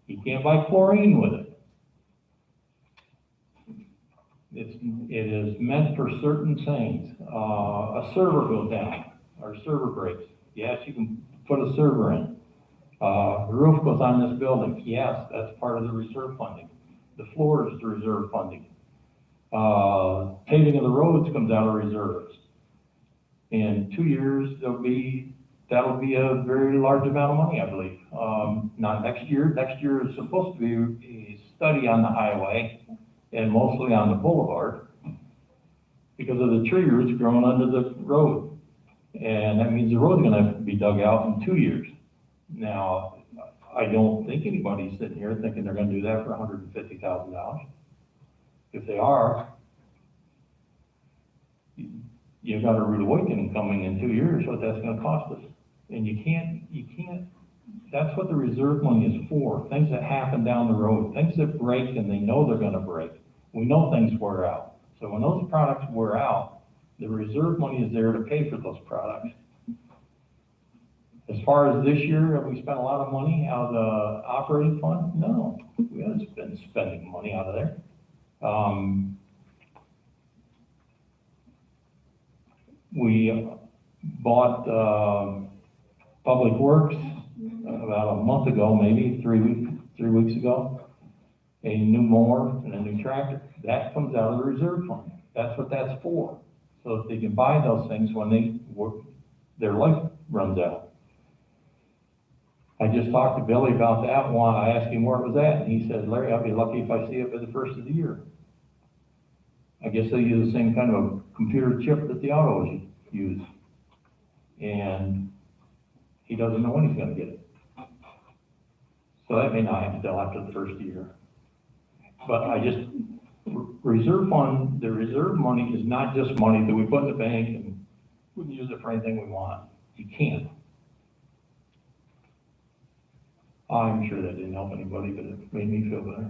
You can't buy chlorine with it. It is meant for certain things. A server goes down, or server breaks. Yes, you can put a server in. The roof goes on this building. Yes, that's part of the reserve funding. The floor is the reserve funding. Paving of the roads comes out of reserves. In 2 years, that'll be a very large amount of money, I believe. Not next year. Next year is supposed to be a study on the highway and mostly on the boulevard because of the tree roots growing under the road. And that means the road's gonna be dug out in 2 years. Now, I don't think anybody's sitting here thinking they're gonna do that for $150,000. If they are, you've got a rude awakening coming in 2 years, what that's gonna cost us. And you can't, that's what the reserve money is for, things that happen down the road, things that break and they know they're gonna break. We know things wear out. So when those products wear out, the reserve money is there to pay for those products. As far as this year, have we spent a lot of money out of the operating fund? No, we haven't been spending money out of there. We bought Public Works about a month ago, maybe 3 weeks ago, a new mower and a new tractor. That comes out of the reserve fund. That's what that's for. So that they can buy those things when their life runs out. I just talked to Billy about that one. I asked him where it was at, and he said, Larry, I'll be lucky if I see it by the first of the year. I guess they use the same kind of a computer chip that the autos use. And he doesn't know when he's gonna get it. So that may not happen until after the first year. But reserve fund, the reserve money is not just money that we put in the bank and we can use it for anything we want. You can't. I'm sure that didn't help anybody, but it made me feel better.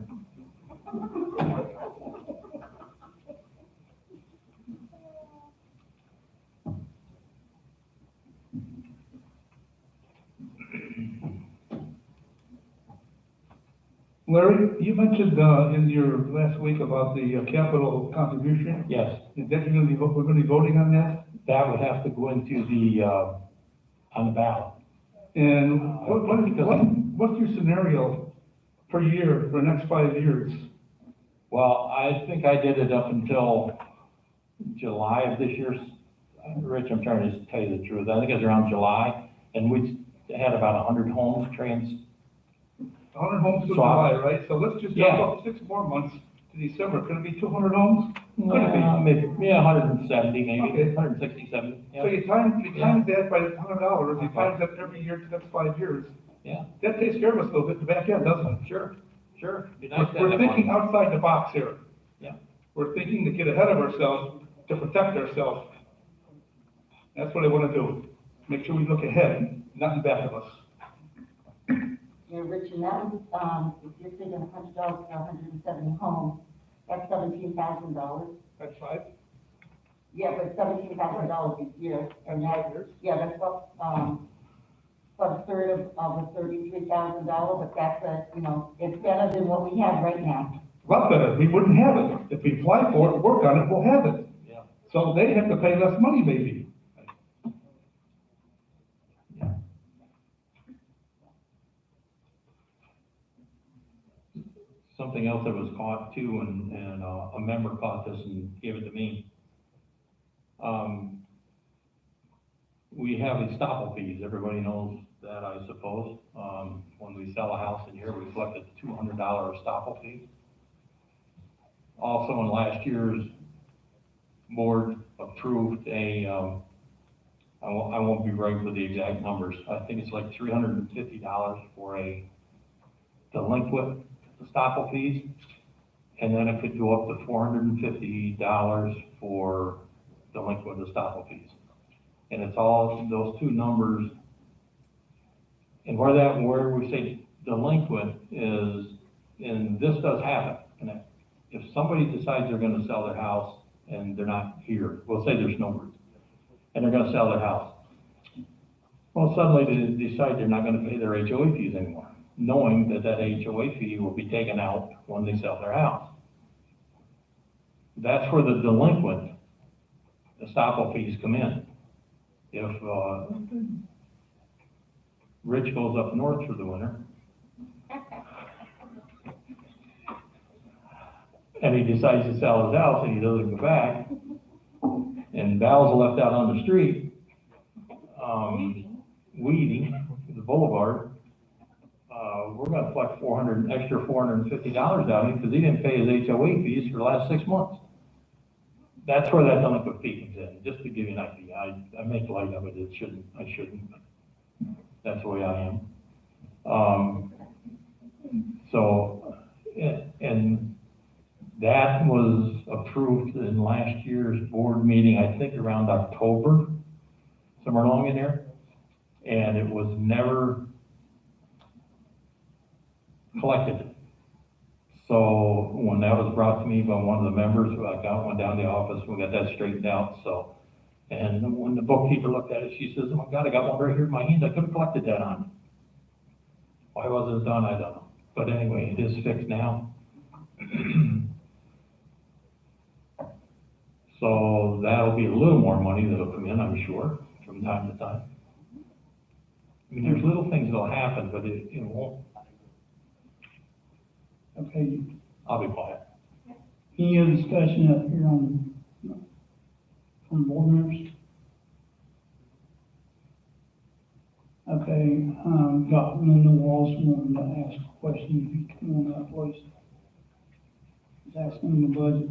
Larry, you mentioned in your last week about the capital contribution. Yes. Is that we're gonna be voting on that? That would have to go into the, on the ballot. And what's your scenario per year for the next 5 years? Well, I think I did it up until July of this year. Rich, I'm trying to tell you the truth. I think it was around July, and we had about 100 homes 100 homes to So I- July, right? So let's just Yeah. jump up 6 more months to December. Could it be 200 homes? Could it be? Maybe, yeah, 170, maybe, Okay. 160, 70, So yeah, you times that by $100, you times that every year to the next 5 years. yeah, That takes care of us a little bit in the back end, doesn't it? sure, sure. Be nice to have We're that thinking money. outside the box here. Yeah. We're thinking to get ahead of ourselves, to protect ourselves. That's what I wanna do. Make sure we look ahead, not in back of us. You know, Rich, and that was, if you're thinking $100 for 170 homes, that's $17,000. That's 5. Yeah, but $17,000 a year, and that, yeah, that's what, a third of a $33,000, but that's it's better than what we have right now. A lot better. We wouldn't have it. If we apply for it, work on it, we'll have it. Yeah. So they have to pay less money maybe. Something else that was caught too, and a member caught this and gave it to me. We have Estoppel fees, everybody knows that, I suppose. When we sell a house in here, we collect a $200 Estoppel fee. Also, in last year's board approved I won't be right with the exact numbers, I think it's like $350 for a delinquent Estoppel fees, and then it could go up to $450 for delinquent Estoppel fees. And it's all those two numbers. And where we say delinquent is, and this does happen, and if somebody decides they're gonna sell their house and they're not here, we'll say there's snowbirds, and they're gonna sell their house. Well, suddenly they decide they're not gonna pay their HOA fees anymore, knowing that that HOA fee will be taken out when they sell their house. That's where the delinquent Estoppel fees come in. If, Rich goes up north for the winter, and he decides to sell his house and he doesn't go back, and Val's left out on the street, weeding the boulevard, we're gonna collect extra $450 out of him because he didn't pay his HOA fees for the last 6 months. That's where that delinquent fee comes in, just to give you an idea. I make light of it, I shouldn't, but that's the way I am. And that was approved in last year's board meeting, I think around October, somewhere along in there. And it was never collected. So when that was brought to me by one of the members, I went down to the office, we got that straightened out, so. And when the bookkeeper looked at it, she says, "Oh my God, I got one right here in my hand, I could have collected that on you." Why wasn't it done, I don't know. But anyway, it is fixed now. So that'll be a little more money that'll come in, I'm sure, from time to time. I mean, there's little things that'll happen, but it won't. Okay, I'll be quiet. any other discussion up here from board members? Okay, got Linda Walsh wanting to ask a question, if you come on up, please. He's asking the budget.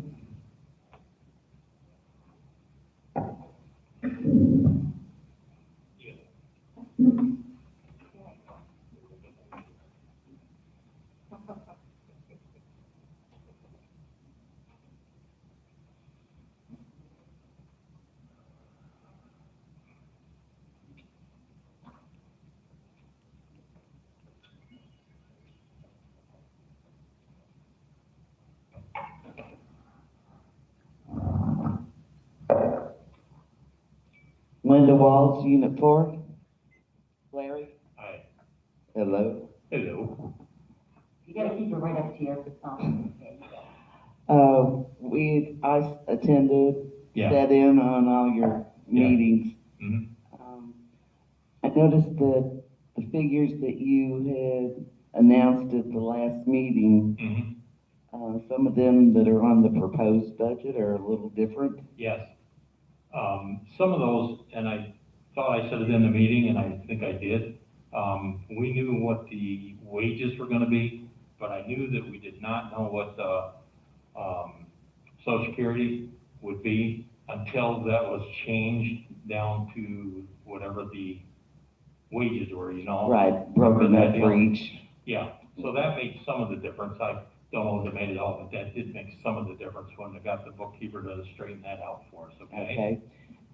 Linda Walls, Unit 4. Larry? Hi. Hello. Hello. You gotta keep it right up to your, I attended, Yeah. sat in on all your Yeah. meetings. Mhm. I noticed that the figures that you had announced at the last meeting, Mhm. some of them that are on the proposed budget are a little different. Yes. Some of those, and I thought I said it in the meeting, and I think I did, We knew what the wages were gonna be, but I knew that we did not know what the, Social Security would be until that was changed down to whatever the wages were, you know? Right, broken up for each. Yeah, so that made some of the difference. I don't know if it made it all, but that did make some of the difference when I got the bookkeeper to straighten that out for us, okay? Okay.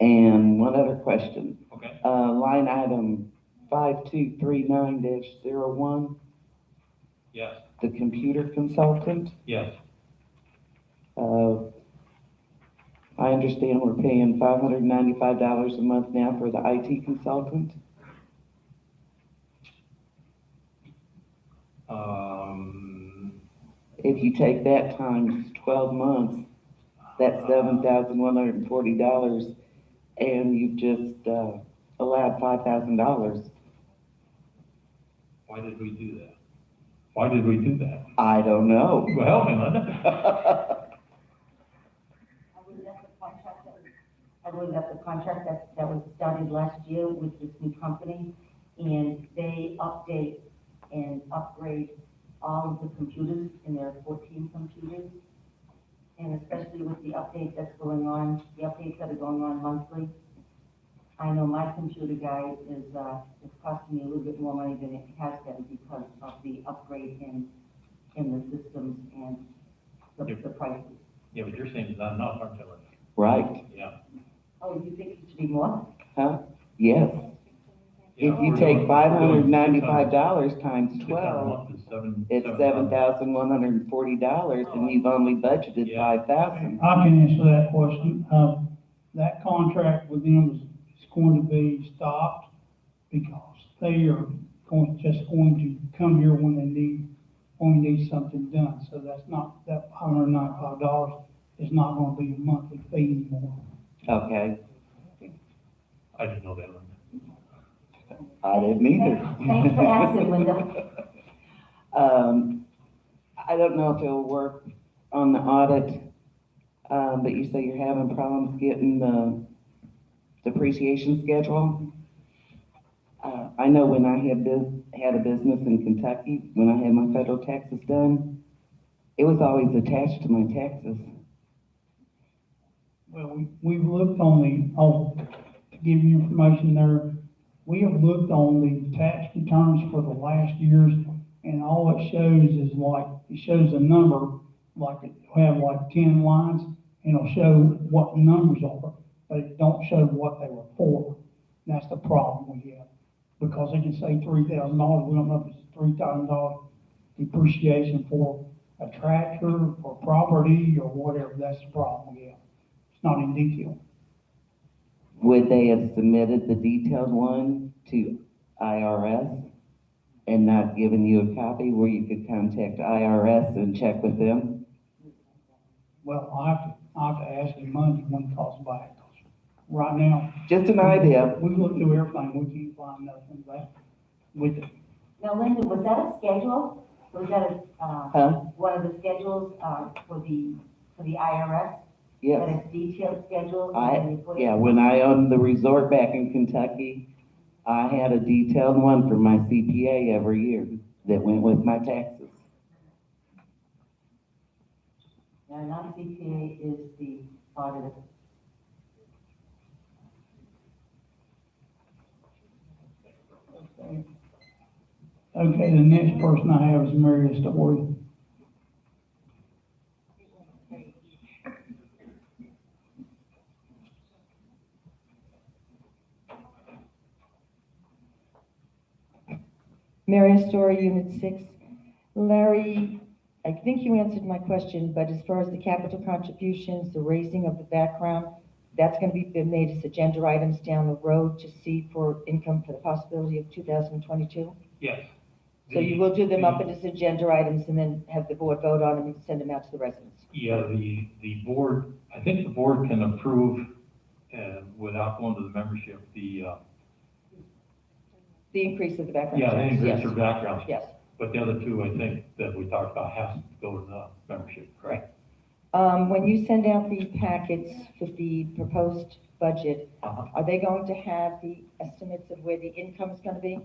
And one other question. Okay, Line item 5239-01, yes, the computer consultant. yes. I understand we're paying $595 a month now for the IT consultant. If you take that times 12 months, that's $7,140, and you've just allowed $5,000. Why did we do that? Why did we do that? I don't know. Well, help me, Linda. I believe that's the contract that was started last year with this new company, and they update and upgrade all of the computers, and there are 14 computers. And especially with the updates that's going on, the updates that are going on monthly. I know my computer guy is costing me a little bit more money than it has been because of the upgrade in the systems and the prices. Yeah, but you're saying it's not enough, aren't you, Linda? Right? Yeah. Oh, you think it should be more? Huh? Yes. Yeah, If you we're take doing $595 times 600 a 12, month is it's $7,000. $7,140, and you've only budgeted Yeah. $5,000. I can answer that question. That contract with them is going to be stopped because they are just going to come here when they need something done. So that's not, that $595 is not going to be a monthly fee anymore. Okay, I didn't know that, Linda. I didn't either. Thanks for asking, Linda. I don't know if it'll work on the audit, but you say you're having problems getting the depreciation schedule. I know when I had a business in Kentucky, when I had my federal taxes done, it was always attached to my taxes. Well, we've looked on to give you information there, we have looked on the tax returns for the last years, and all it shows is it shows a number, it'll have 10 lines, and it'll show what the numbers are, but it don't show what they were for. And that's the problem we have, because they can say $3,000, we don't know if it's $3,000 depreciation for a tractor, for property, or whatever. That's the problem we have. It's not in detail. Would they have submitted the detailed one to IRS and not given you a copy where you could contact IRS and check with them? Well, I have to ask him Monday when he calls back. Right now. Just an idea. We looked through everything, we can't find nothing back with it. Now, Linda, was that a schedule? Was that one of the schedules, for the IRS? Yes. That a detailed schedule? When I owned the resort back in Kentucky, I had a detailed one for my CPA every year that went with my taxes. Now, non-CPA is the auditor. Okay, the next person I have is Mary Story. Mary Story, Unit 6. Larry, I think you answered my question, but as far as the capital contributions, the raising of the background, that's going to be made as agenda items down the road to see for income for the possibility of 2022? Yes. So you will do them up as agenda items and then have the board vote on them and send them out to the residents? Yeah, the board, I think the board can approve, without going to the membership, The increase of the background yeah, checks? the increase Yes. for background. Yes. But the other two, I think, that we talked about has to go to the membership, correct? When you send out the packets for the proposed budget, Uh-huh. are they going to have the estimates of where the income is going to be?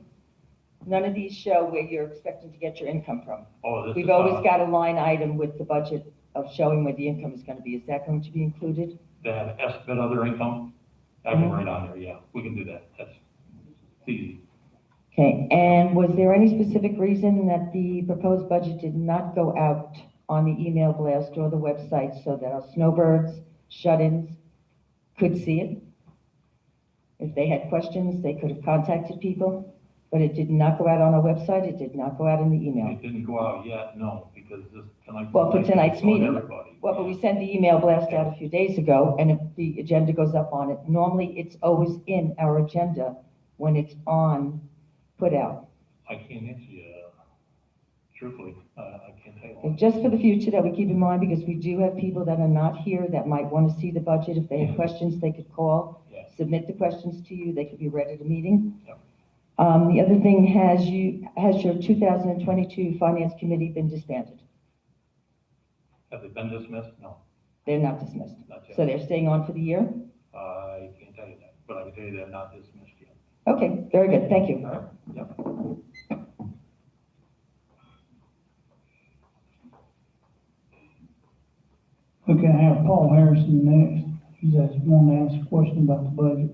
None of these show where you're expecting to get your income from. Oh, this is. We've always got a line item with the budget of showing where the income is gonna be. Is that going to be included? They have estimate other income. I can write on there, yeah, we can do that. That's easy. Okay, and was there any specific reason that the proposed budget did not go out on the email blast or the website so that our snowbirds, shut-ins could see it? If they had questions, they could have contacted people, but it did not go out on our website, it did not go out in the email. It didn't go out yet, no, because this, tonight. Well, for tonight's meeting. Everybody. Well, but we sent the email blast out a few days ago, and if the agenda goes up on it, normally it's always in our agenda when it's put out. I can't answer you, truthfully, I can't tell you. And just for the future that we keep in mind, because we do have people that are not here that might want to see the budget. If they have questions, they could call, Yes. submit the questions to you, they could be read at a meeting. Yep. The other thing, has your 2022 Finance Committee been disbanded? Have they been dismissed? No, They're not dismissed. not yet. So they're staying on for the year? I can't tell you that, but I can tell you they're not dismissed yet. Okay, very good, thank you. All right, yep. Okay, I have Paul Harrison next. He's wanting to ask a question about the budget.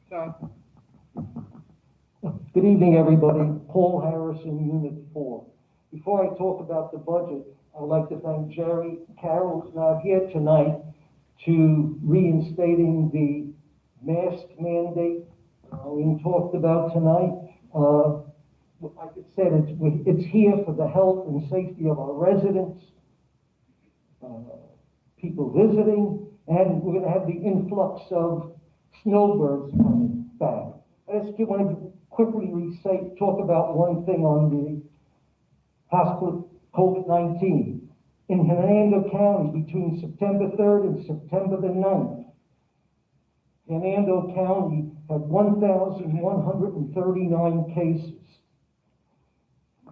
John? Good evening, everybody. Paul Harrison, Unit 4. Before I talk about the budget, I'd like to thank Jerry Carroll's not here tonight to reinstating the mask mandate we talked about tonight. Like I said, it's here for the health and safety of our residents, people visiting, and we're going to have the influx of snowbirds coming back. I just want to quickly talk about one thing on the hospital COVID-19. In Hernando County, between September 3rd and September the 9th, Hernando County had 1,139 cases.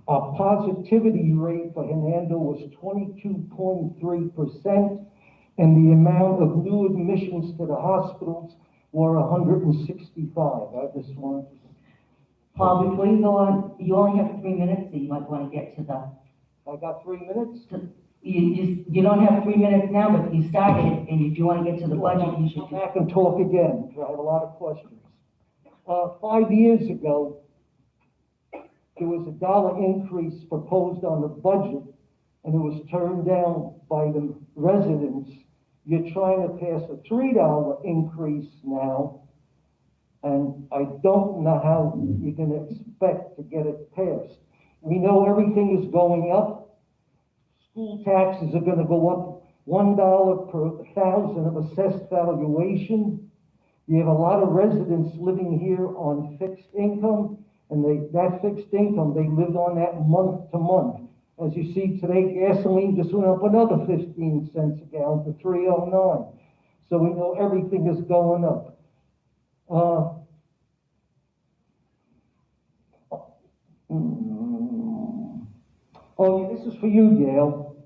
Our positivity rate for Hernando was 22.3%, and the amount of new admissions to the hospitals were 165. I just wanted to. Paul, before you go on, you only have 3 minutes, so you might want to get to the, I got 3 minutes? you don't have 3 minutes now, but you started, and if you want to get to the budget, you should. Come back and talk again, because I have a lot of questions. 5 years ago, there was a $1 increase proposed on the budget, and it was turned down by the residents. You're trying to pass a $3 increase now, and I don't know how you're going to expect to get it passed. We know everything is going up. School taxes are going to go up $1 per 1,000 of assessed valuation. You have a lot of residents living here on fixed income, and that fixed income, they lived on that month to month. As you see today, gasoline just went up another 15 cents a gallon to $3.09. So we know everything is going up. Oh, this is for you, Gail.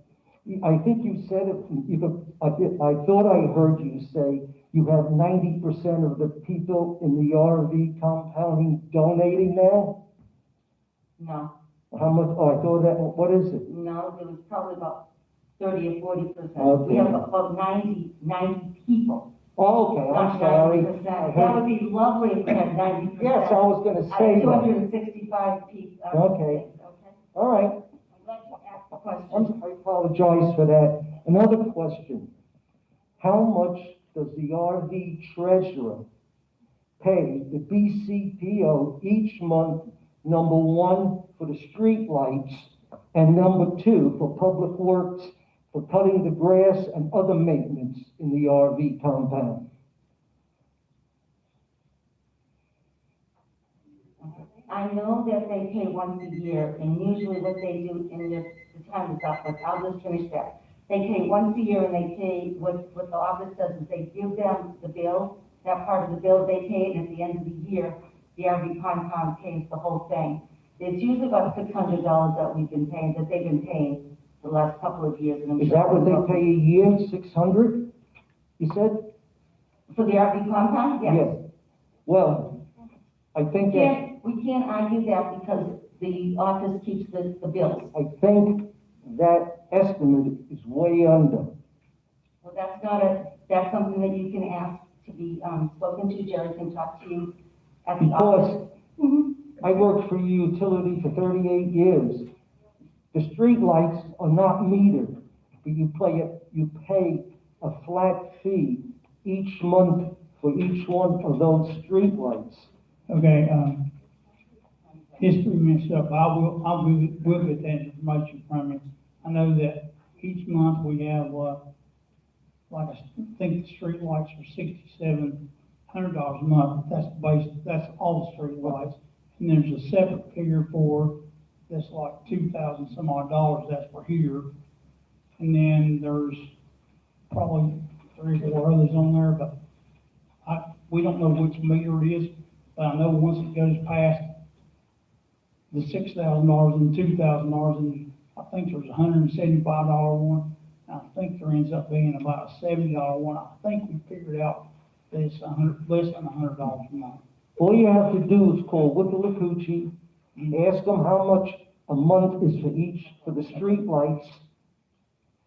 I think you said it, I thought I heard you say you have 90% of the people in the RV compounding donating now? No, How much, I thought that, what is it? no, it was probably about 30 or 40%. Okay. We have about 90 people. Oh, okay, I'm Not sorry. 90%. I That heard- would be lovely if we had 90%. Yes, I was gonna say that. 265 people. Okay. All right. I'm glad you asked the question. I apologize for that. Another question. How much does the RV treasurer pay the BCPO each month, number one, for the street lights, and number two, for public works, for cutting the grass and other maintenance in the RV compound? I know that they pay once a year, and usually what they do, and the time is up, but I'll just finish that. They pay once a year, and they pay, what the office does is they give them the bill, that part of the bill, they pay it, and at the end of the year, the RV Concom pays the whole thing. It's usually about $600 that we've been paying, that they've been paying the last couple of years. And I'm Is sure that what they pay a year, 600? You said? For the RV Concom, yes. Yeah. Well, I think that, We can't argue that because the office keeps the bills. I think that estimate is way under. Well, that's something that you can ask to be, spoken to. Jerry can talk to you at the office. Because I worked for a utility for 38 years. The street lights are not metered, but you pay a flat fee each month for each one of those street lights. Okay, history messed up, we'll get that information from you. I know that each month we have, I think the street lights are $6,700 a month, that's all the street lights. And there's a separate figure for, that's like $2,000 some odd dollars, that's for here. And then there's probably 3 or 4 others on there, but we don't know which meter it is. But I know once it goes past the $6,000 and $2,000, and I think there's a $175 one. I think there ends up being about a $70 one. I think we figured out that it's less than $100 a month. All you have to do is call Wicklifoochee, ask them how much a month is for the street lights.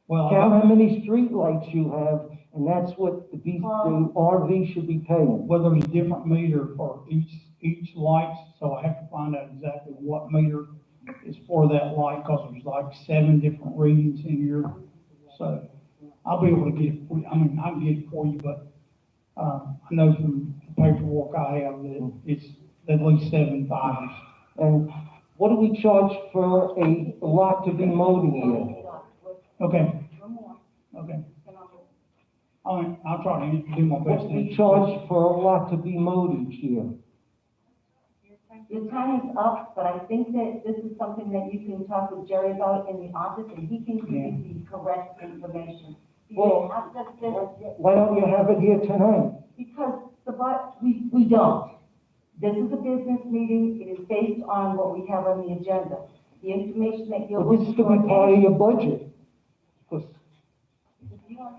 Well, Count how many street lights you have, and that's what the RV should be paying. well, there's a different meter for each light, so I have to find out exactly what meter is for that light, because there's like 7 different readings in here. So I'll be able to get it for you. I mean, I can get it for you, but I know from the paperwork I have that it's at least 7 figures. And what do we charge for a lot to be mowed here? Okay. Okay. All right, I'll try to do my What best. do we charge for a lot to be mowed each year? Your time is up, but I think that this is something that you can talk with Jerry about in the office, and he can give you the correct information. Well, Because why don't you have it here tonight? we don't. This is a business meeting, it is based on what we have on the agenda. The information that you're Well, this looking is gonna be for. part of your budget. 'Cause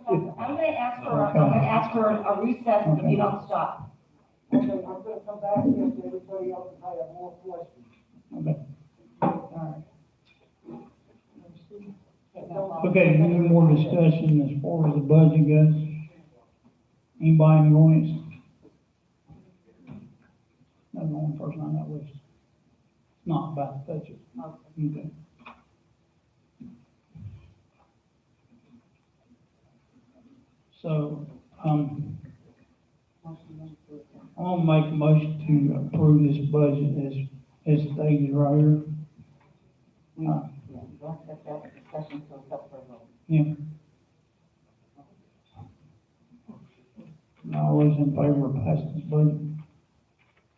I'm gonna ask for a recess if you don't stop. Okay, I'm gonna come back here if everybody else and I have more questions. Okay. All right. Okay, any more discussion as far as the budget goes? Anybody in the audience? No, the only person on that list. It's not about the budget. Okay. So, I'm gonna make a motion to approve this budget as stated right here. Don't set that discussion till it's up for a vote. Yeah. All those in favor of passing this budget,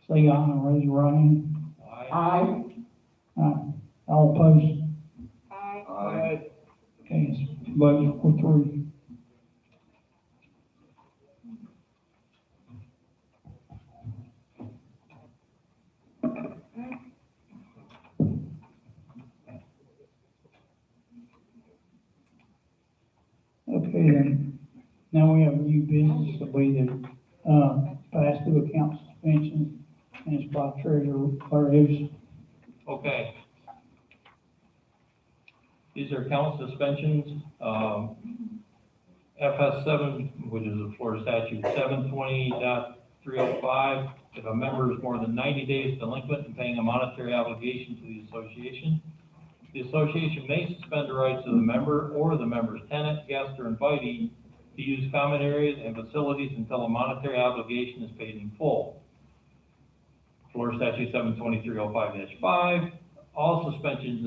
say aye and raise your right hand. Aye. Aye. All opposed? Aye. Okay, it's budget for 3. Okay, then, now we have new business to be the, past due account suspension, and it's by treasurer, or is, Okay. These are account suspensions, FS 7, which is a Florida statute 720.305. If a member is more than 90 days delinquent in paying a monetary obligation to the association may suspend the rights of the member or the member's tenant, guest, or invitee to use common areas and facilities until a monetary obligation is paid in full. Florida statute 72305-5. All suspensions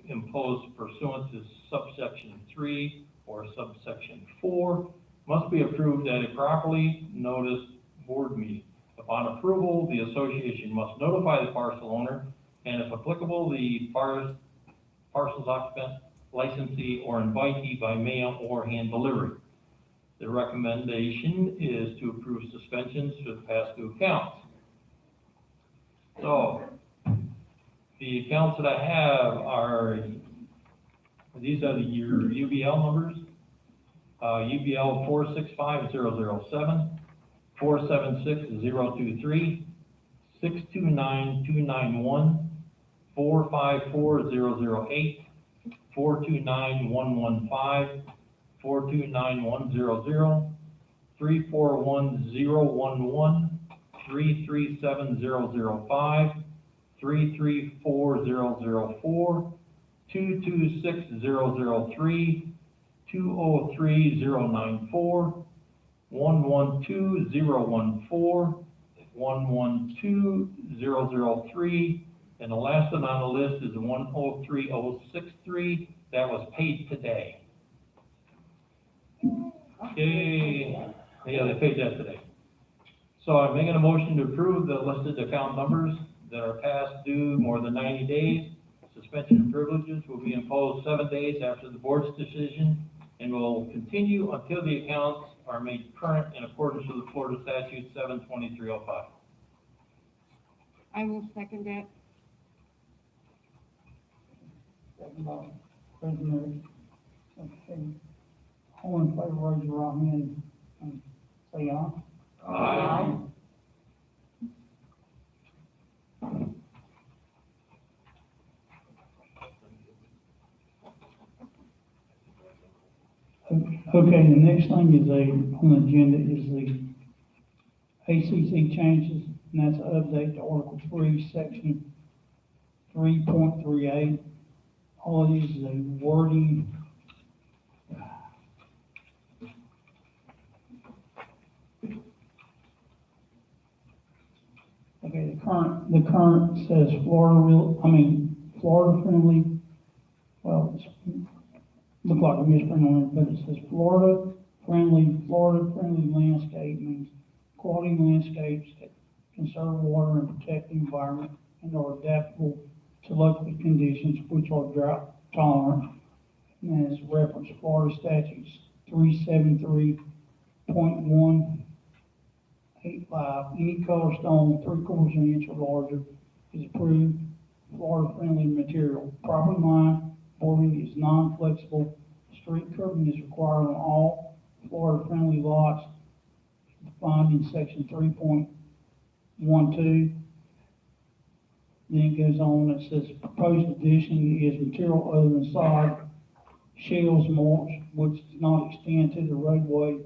imposed pursuant to subsection 3 or subsection 4 must be approved at a properly noticed board meeting. Upon approval, the association must notify the parcel owner, and if applicable, the parcel's occupant, licensee, or invitee by mail or hand delivery. The recommendation is to approve suspensions for the past due accounts. So, the accounts that I have are, these are your UBL numbers. UBL 465007, 476023, 629291, 454008, 429115, 429100, 341011, 337005, 334004, 226003, 203094, 112014, 112003, and the last one on the list is 103063. That was paid today. Yay. Yeah, they paid that today. So I'm making a motion to approve the listed account numbers that are past due more than 90 days. Suspension of privileges will be imposed 7 days after the board's decision and will continue until the accounts are made current in accordance with the Florida Statute 72305. I will second that. Second by President. Okay. All in favor, raise your right hand and say aye. Aye. Okay, the next thing is on the agenda is the ACC changes, and that's an update to Article 3, Section 3.38. All of these is a wording. Okay, the current says Florida friendly, well, it's, look like a misprint on it, but it says Florida friendly landscape means quality landscapes that conserve water and protect the environment and are adaptable to local conditions which are drought tolerant. And as referenced Florida statutes 373.185, any color stone 3/4 inch or larger is approved Florida friendly material. Property line boarding is non-flexible. Street curbing is required on all Florida friendly lots defined in section 3.12. Then it goes on, it says proposed addition is material other than sod, shales, mulch, which does not extend to the roadway,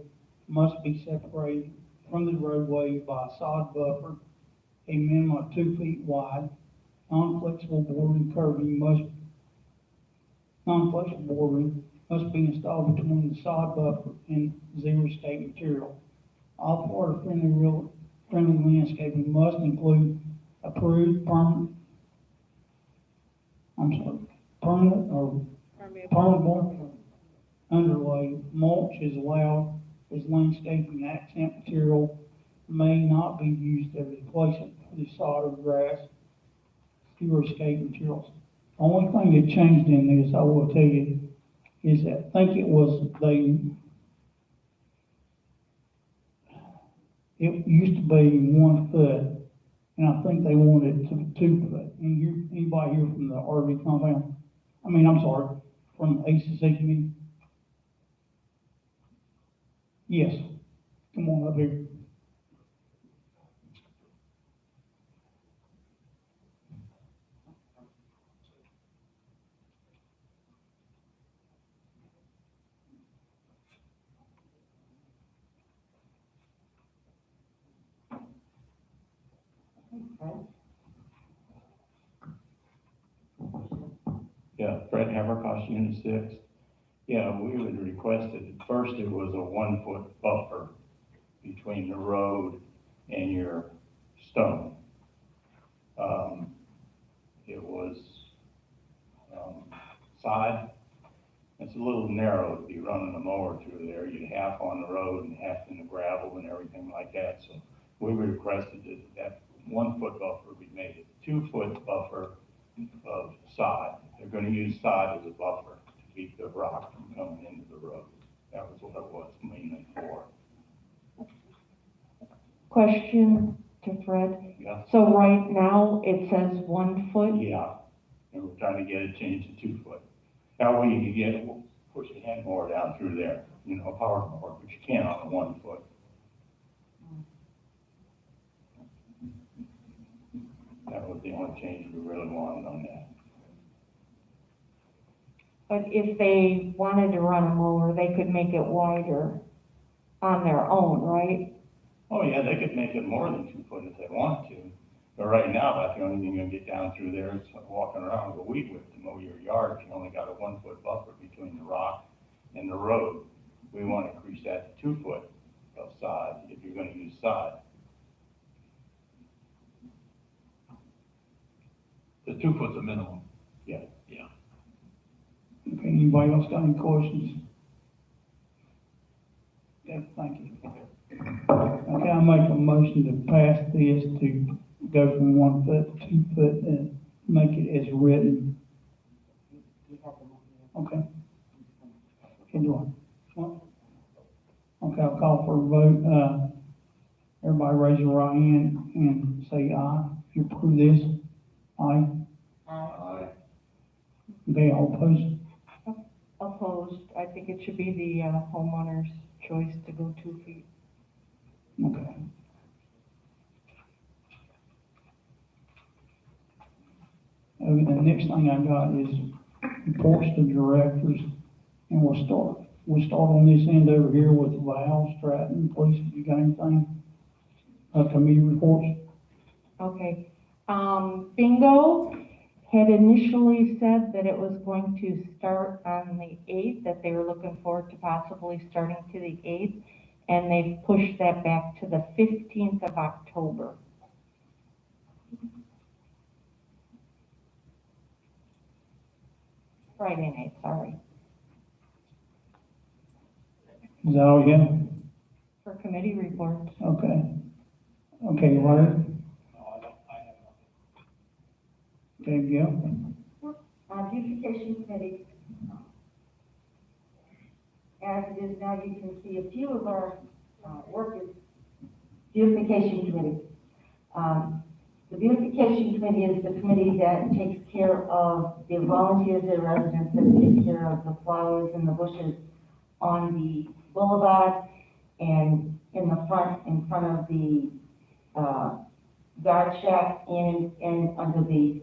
must be separated from the roadway by a sod buffer, a minimum of 2 feet wide. Non-flexible boarding must be installed between the sod buffer and zero state material. All Florida friendly landscaping must include approved permanent or permeable underlay. Mulch is allowed as landscaping accent material, may not be used as a replacement for the sod or grass. Zero scape materials. The only thing that changed in this, I will tell you, is that I think it used to be 1 foot, and I think they wanted it to 2 foot. And anybody here from the RV compound? From the ACC committee? Yes. Come on up here. Yeah, Fred Haverkosh, Unit 6. Yeah, we would request it. At first, it was a 1 foot buffer between the road and your stone. It was side. It's a little narrow to be running a mower through there. You'd half on the road and half in the gravel and everything like that. So we requested that 1 foot buffer be made a 2 foot buffer of sod. They're going to use sod as a buffer to keep the rock from coming into the road. That was what it was mainly for. Question to Fred. yeah. So right now, it says 1 foot? Yeah, and we're trying to get it changed to 2 foot. That way you can get, push a hand mower down through there, you know, a power mower, but you can't on a 1 foot. That was the only change we really wanted on that. But if they wanted to run a mower, they could make it wider on their own, right? Oh, yeah, they could make it more than 2 foot if they wanted to. But right now, that's the only thing you're gonna get down through there is walking around with a weed whip to mow your yard. If you only got a 1 foot buffer between the rock and the road, we wanna increase that to 2 foot of sod if you're gonna use sod. The 2 foot's a minimum. Yeah. Yeah. Okay, anybody else got any questions? Yeah, thank you. Okay, I make a motion to pass this to go from 1 foot to 2 foot and make it as written. Okay. Okay, do I? Okay, I'll call for a vote. Everybody raise your right hand and say aye. If you approve this, aye. Aye. Okay, all opposed? Opposed, I think it should be the homeowner's choice to go 2 feet. Okay. Okay, the next thing I got is reports to directors, and we'll start on this end over here with Val, Stratton, please, if you got anything? Committee reports? Okay, bingo had initially said that it was going to start on the 8th, that they were looking forward to possibly starting to the 8th, and they've pushed that back to the 15th of October. Friday night, sorry, Is that all you have? for committee reports. Okay. Okay, Larry? Okay, Gil? Beautification Committee. As it is now, you can see a few of our workers. Beautification Committee. The Beautification Committee is the committee that takes care of the volunteers and residents that take care of the flowers and the bushes on the boulevard and in front of the guard shack and under the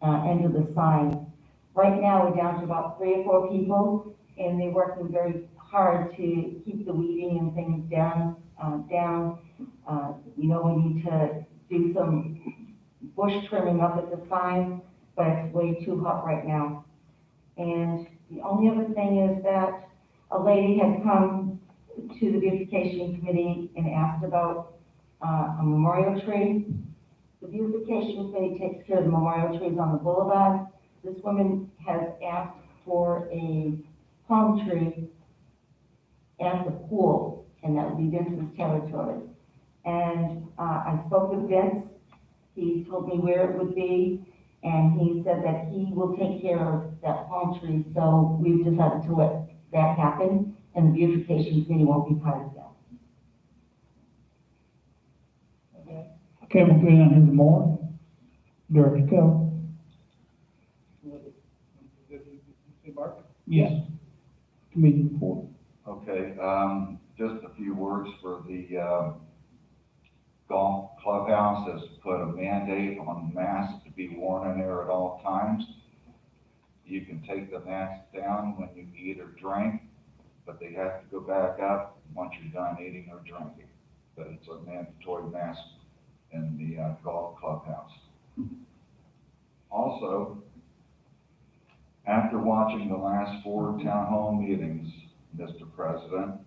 end of the sign. Right now, we're down to about 3 or 4 people, and they're working very hard to keep the weeding and things down. We need to do some bush trimming up at the sign, but it's way too hot right now. And the only other thing is that a lady had come to the Beautification Committee and asked about a memorial tree. The Beautification Committee takes care of the memorial trees on the boulevard. This woman has asked for a palm tree at the pool, and that would be Vince's territory. And I spoke with Vince. He told me where it would be, and he said that he will take care of that palm tree. So we've decided to let that happen, and the Beautification Committee won't be part of that. Okay, we'll go down here tomorrow. Director, go. Yes. Committee report. Okay, just a few words for the golf clubhouse has put a mandate on masks to be worn in there at all times. You can take the mask down when you eat or drink, but they have to go back up once you're done eating or drinking. But it's a mandatory mask in the golf clubhouse. Also, after watching the last 4 town hall meetings, Mr. President,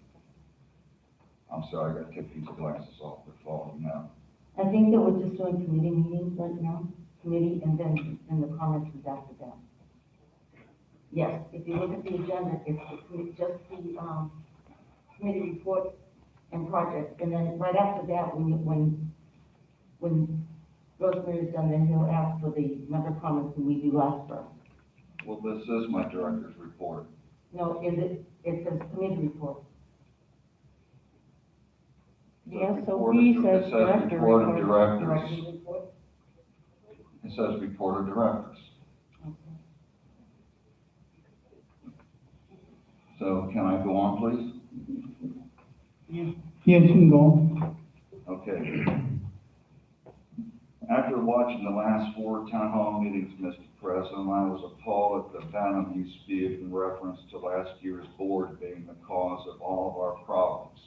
I'm sorry, I gotta take these glasses off, they're falling now. I think that we're just doing committee meetings right now, committee, and then the comments is after that. Yes, if you look at the agenda, it's just the committee reports and projects, and then right after that, when Rosemary's done, then he'll ask for the member comments, and we do ask for. Well, this is my director's report. No, it says committee report. The SOP It says says director report of report. directors. what? It says report of directors. So can I go on, please? Yes, you can go. Okay. After watching the last 4 town hall meetings, Mr. President, I was appalled at the venom you speak in reference to last year's board being the cause of all of our problems.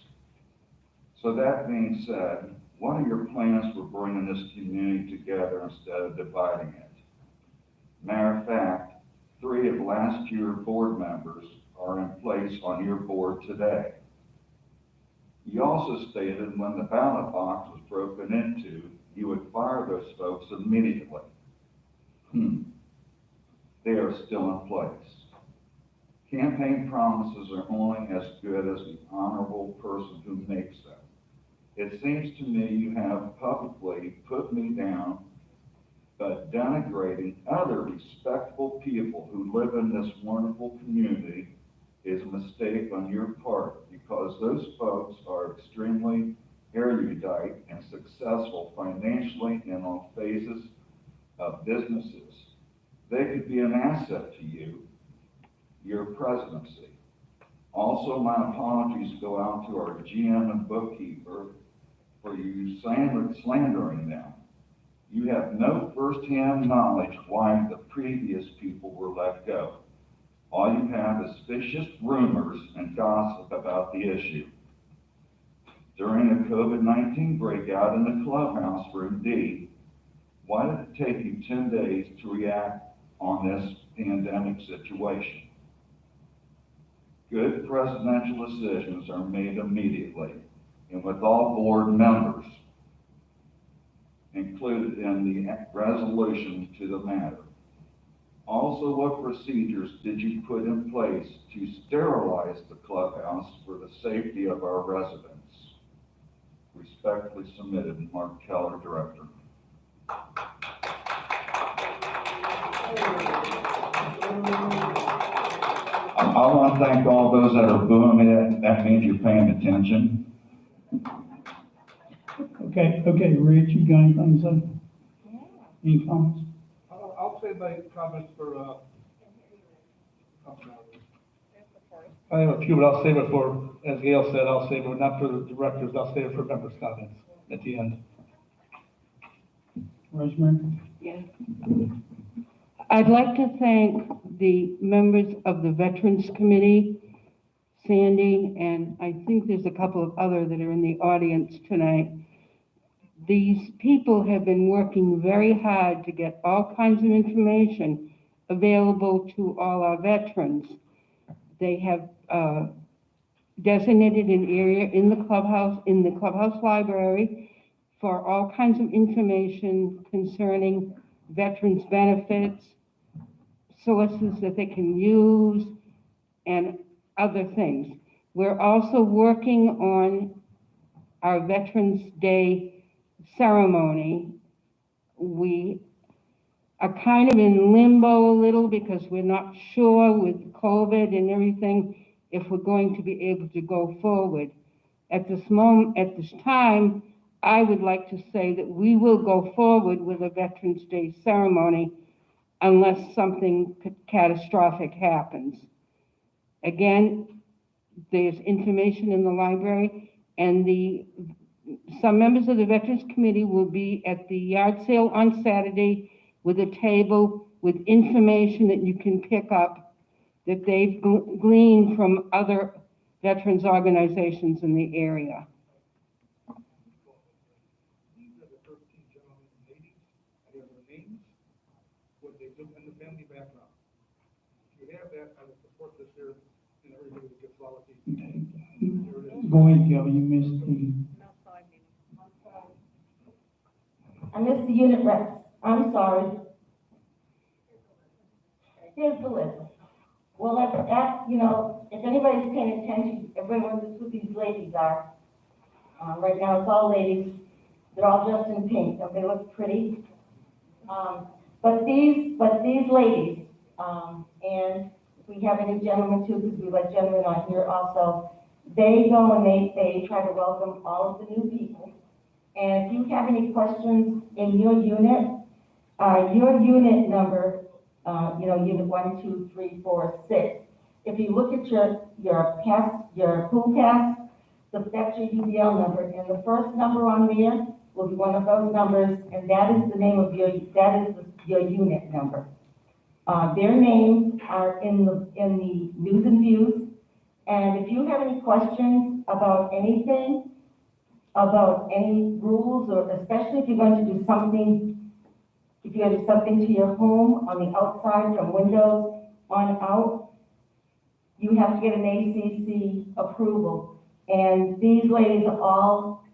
So that being said, what are your plans for bringing this community together instead of dividing it? Matter of fact, 3 of last year's board members are in place on your board today. You also stated when the ballot box was broken into, you would fire those folks immediately. They are still in place. Campaign promises are only as good as the honorable person who makes them. It seems to me you have publicly put me down, but denigrating other respectable people who live in this wonderful community is a mistake on your part, because those folks are extremely erudite and successful financially and on phases of businesses. They could be an asset to you, your presidency. Also, my apologies go out to our GM and bookkeeper for you slandering them. You have no firsthand knowledge why the previous people were let go. All you have is vicious rumors and gossip about the issue. During the COVID-19 breakout in the clubhouse room D, why did it take you 10 days to react on this pandemic situation? Good presidential decisions are made immediately and with all board members included in the resolution to the matter. Also, what procedures did you put in place to sterilize the clubhouse for the safety of our residents? Respectfully submitted, Mark Keller, Director. I want to thank all those that are booing me. That means you're paying attention. Okay, Rich, you got anything to say? Any comments? I'll say my comments for, I have a few, but I'll save it for, as Gail said, I'll save it, not for the directors, I'll save it for members' comments at the end. Rosemary? Yes. I'd like to thank the members of the Veterans Committee, Sandy, and I think there's a couple of other that are in the audience tonight. These people have been working very hard to get all kinds of information available to all our veterans. They have designated an area in the clubhouse library for all kinds of information concerning veterans benefits, sources that they can use, and other things. We're also working on our Veterans Day ceremony. We are kind of in limbo a little because we're not sure with COVID and everything if we're going to be able to go forward. At this time, I would like to say that we will go forward with a Veterans Day ceremony unless something catastrophic happens. Again, there's information in the library, and some members of the Veterans Committee will be at the yard sale on Saturday with a table with information that you can pick up that they've gleaned from other veterans organizations in the area. These are the 13 gentlemen and ladies. I have their names, what they do, and the family background. If you have that, I will support this here, and everybody will get quality. Go ahead, Kelly, you missed the. I missed the unit reps. I'm sorry. Here's the list. Well, if anybody's paying attention, everyone knows who these ladies are. Right now, it's all ladies. They're all dressed in pink. Don't they look pretty? But these ladies, and we have any gentlemen too, because we let gentlemen on here also, they go and they try to welcome all of the new people. And if you have any questions in your unit number, unit 1, 2, 3, 4, 6. If you look at your pool pass, that's your UBL number, and the first number on there will be one of those numbers, and that is the name of your unit number. Their names are in the news and views, and if you have any questions about anything, about any rules, or especially if you're going to do something, if you're going to do something to your home on the outside from windows on out, you have to get an ACC approval. And these ladies are all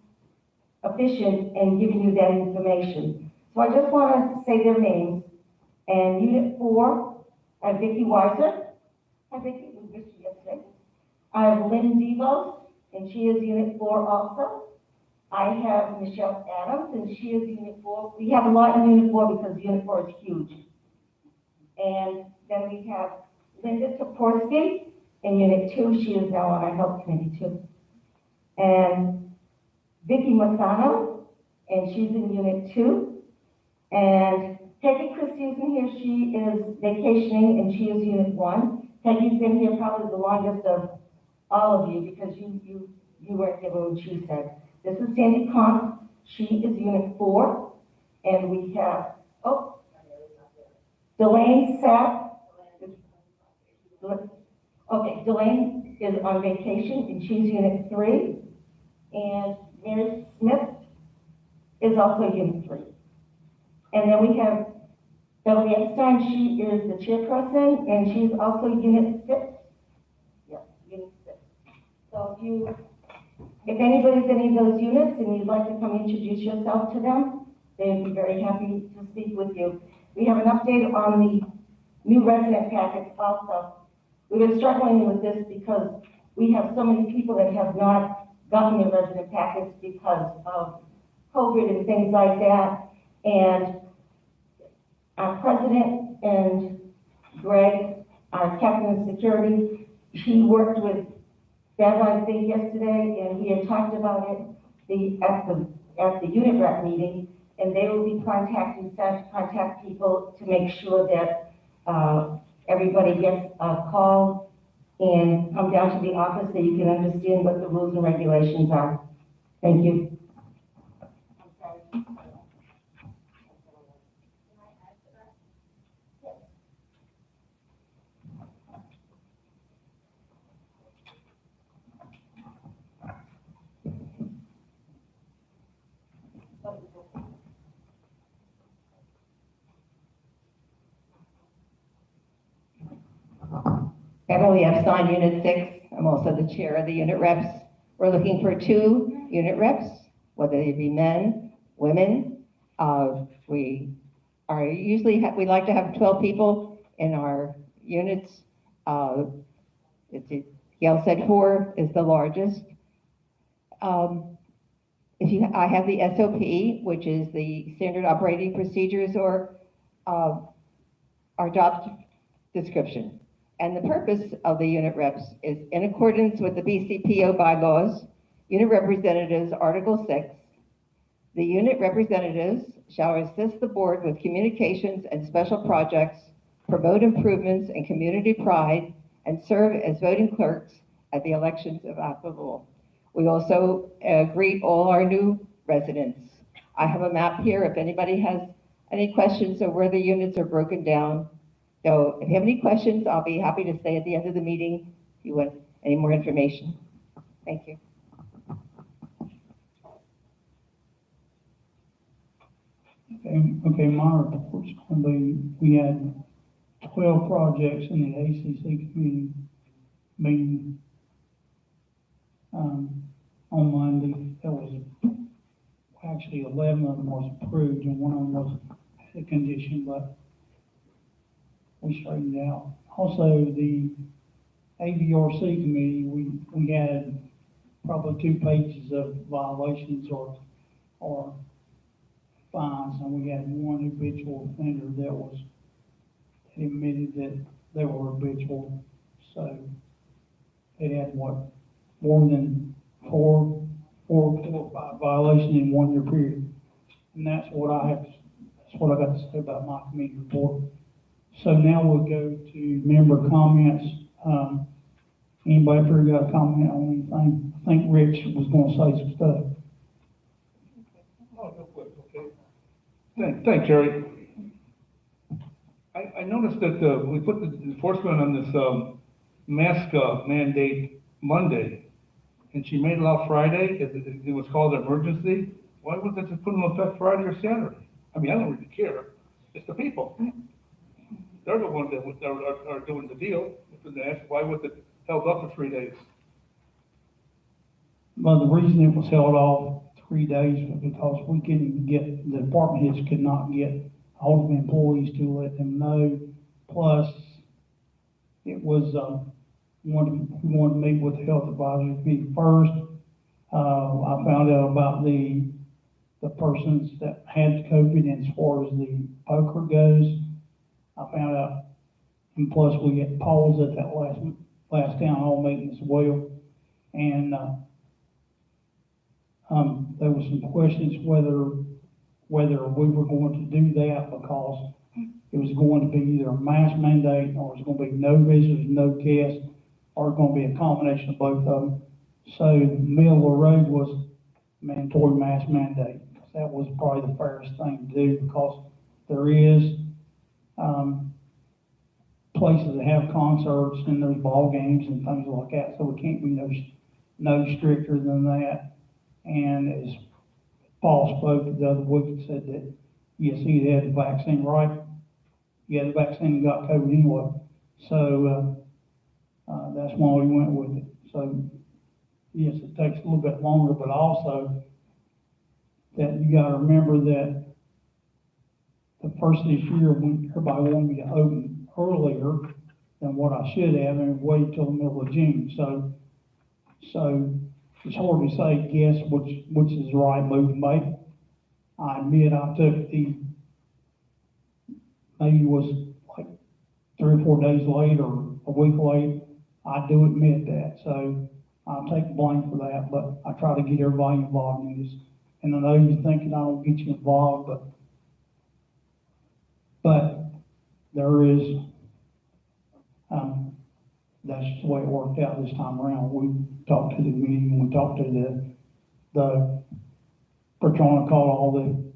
efficient in giving you that information. So I just want to say their names. And Unit 4, I have Vicki Weiser. Hi, Vicki, we missed you yesterday. I have Lynn Devos, and she is Unit 4 also. I have Michelle Adams, and she is Unit 4. We have a lot in Unit 4 because Unit 4 is huge. And then we have Linda Toporski in Unit 2. She is now on our Health Committee too. And Vicki Massano, and she's in Unit 2. And Peggy Christie's in here. She is vacationing, and she is Unit 1. Peggy's been here probably the longest of all of you because you weren't here when she said. This is Sandy Conk. She is Unit 4. And we have, Delane Sapp. Okay, Delane is on vacation, and she's Unit 3. And Mary Smith is also Unit 3. And then we have Beverly Epstein. She is the chairperson, and she's also Unit 6. Yes, Unit 6. So if anybody's in any of those units and you'd like to come introduce yourself to them, they'd be very happy to speak with you. We have an update on the new resident packets also. We've been struggling with this because we have so many people that have not gotten their resident packets because of COVID and things like that. And our president and Greg, our captain of security, he worked with Bev, I think, yesterday, and we had talked about it at the unit rep meeting, and they will be contact people to make sure that everybody gets a call and come down to the office so you can understand what the rules and regulations are. Thank you. Beverly Epstein, Unit 6. I'm also the chair of the unit reps. We're looking for 2 unit reps, whether they be men, women. We like to have 12 people in our units. Gail said 4 is the largest. I have the SOP, which is the standard operating procedures, or our job description. And the purpose of the unit reps is in accordance with the BCPO bylaws, Unit Representatives, Article 6. The unit representatives shall assist the board with communications and special projects, promote improvements and community pride, and serve as voting clerks at the elections of applicable. We also greet all our new residents. I have a map here if anybody has any questions of where the units are broken down. So if you have any questions, I'll be happy to stay at the end of the meeting if you want any more information. Thank you. Okay, my report's going to be, we had 12 projects in the ACC committee meeting on Monday. There was actually 11 of them was approved and one of them was a condition, but we straightened it out. Also, the AVRC committee, we had probably 2 pages of violations or fines, and we had one habitual offender that admitted that they were habitual. So they had more than four or a violation in 1 year period. And that's what I got to say about my committee report. So now we'll go to member comments. Anybody ever got a comment on anything? I think Rich was gonna say some stuff. Oh, real quick, okay. Thanks, Jerry. I noticed that, we put the enforcement on this, mask mandate Monday, and she made it out Friday, it was called an emergency. Why wouldn't they just put it in effect Friday or Saturday? I mean, I don't really care, it's the people. They're the ones that are doing the deal, why was it held up for 3 days? But the reason it was held off 3 days was because we couldn't get, the department heads could not get all of the employees to let them know. Plus, it was, we wanted to meet with the health advisory committee first. I found out about the persons that had COVID, and as far as the poker goes, I found out, and plus we get Paul's at that last town hall meeting as well. And, there was some questions whether we were going to do that, because it was going to be either a mask mandate, or it's going to be no visitors, no guests, or it's going to be a combination of both of them. So the middle of the road was mandatory mask mandate. That was probably the fairest thing to do, because there is, places that have concerts and there's ball games and things like that, so we can't be no stricter than that. And as Paul spoke the other week, he said that, yes, he had the vaccine, right? He had the vaccine and got COVID anyway. So, that's why we went with it. So, yes, it takes a little bit longer, but also that you gotta remember that the first of this year, when everybody wanted me to open earlier than what I should have, and wait till the middle of June. So it's hard to say, guess which is the right move to make. I admit I took maybe it was like 3 or 4 days late or a week late. I do admit that, so I'll take the blame for that, but I try to get everybody involved in this. And I know you're thinking I don't get you involved, but there is, that's just the way it worked out this time around. We talked to the meeting, we talked to we're trying to call all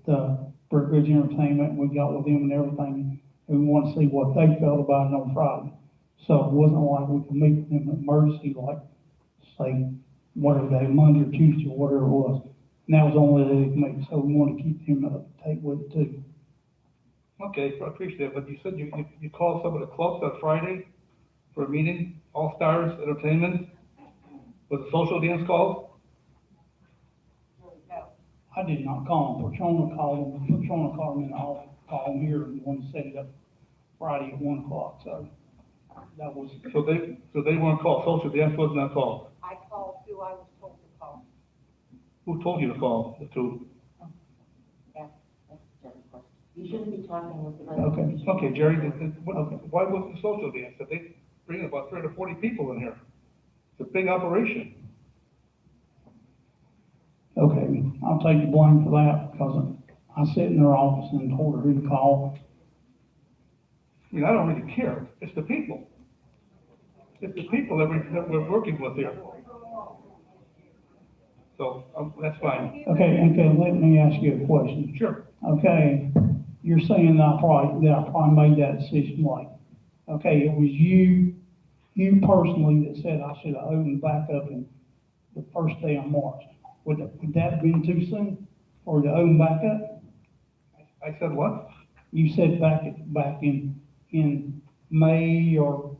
the Brookridge Entertainment, we got with them and everything, and we want to see what they felt about it on Friday. So it wasn't like we could meet with them in emergency, like, say, whatever day, Monday or Tuesday or whatever it was. And that was the only day they could make, so we want to keep them up to date with it too. Okay, I appreciate it, but you said you called some of the clubs on Friday for a meeting, All Stars Entertainment, was a social dance called? I did not call them. Patrona called them in the office, called them here, and wanted to set it up Friday at 1 o'clock, so that was. So they weren't called, social dance was not called? I called who I was told to call. Who told you to call the two? Yeah, that's Jerry's question. You shouldn't be talking with the rest. Okay, Jerry, why wasn't the social dance? Did they bring about 30 or 40 people in here? It's a big operation. Okay, I'll take the blame for that, because I sit in their office and told her who to call. I mean, I don't really care, it's the people. It's the people that we're working with here. So, that's fine. Okay, let me ask you a question. Sure. Okay, you're saying that I probably made that decision late. Okay, it was you personally that said I should have opened back up in the first day of March. Would that have been too soon, or to open back up? I said what? You said back in May or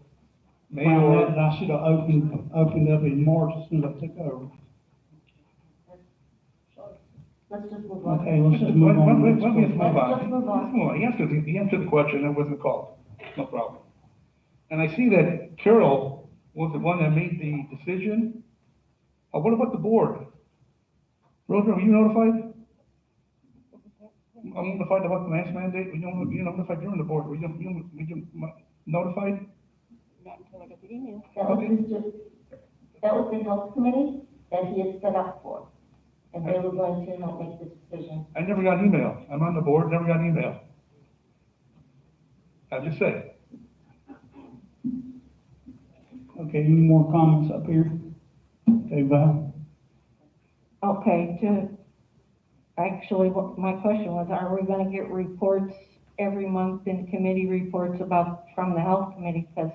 that I should have opened up in March as soon as I took over. Let's just move on. Okay, let's just move on. Let's just move on. He answered the question, it wasn't called, no problem. And I see that Carol was the one that made the decision. What about the board? Rosa, were you notified? I'm notified about the mask mandate, were you notified during the board, were you notified? Not until I got the email. That was the health committee that he had set up for. and they were going to help make the decision. I never got an email. I'm on the board, never got an email. I'm just saying. Okay, any more comments up here? Okay, Val? Okay, actually, what my question was, are we gonna get reports every month in committee reports from the health committee? Because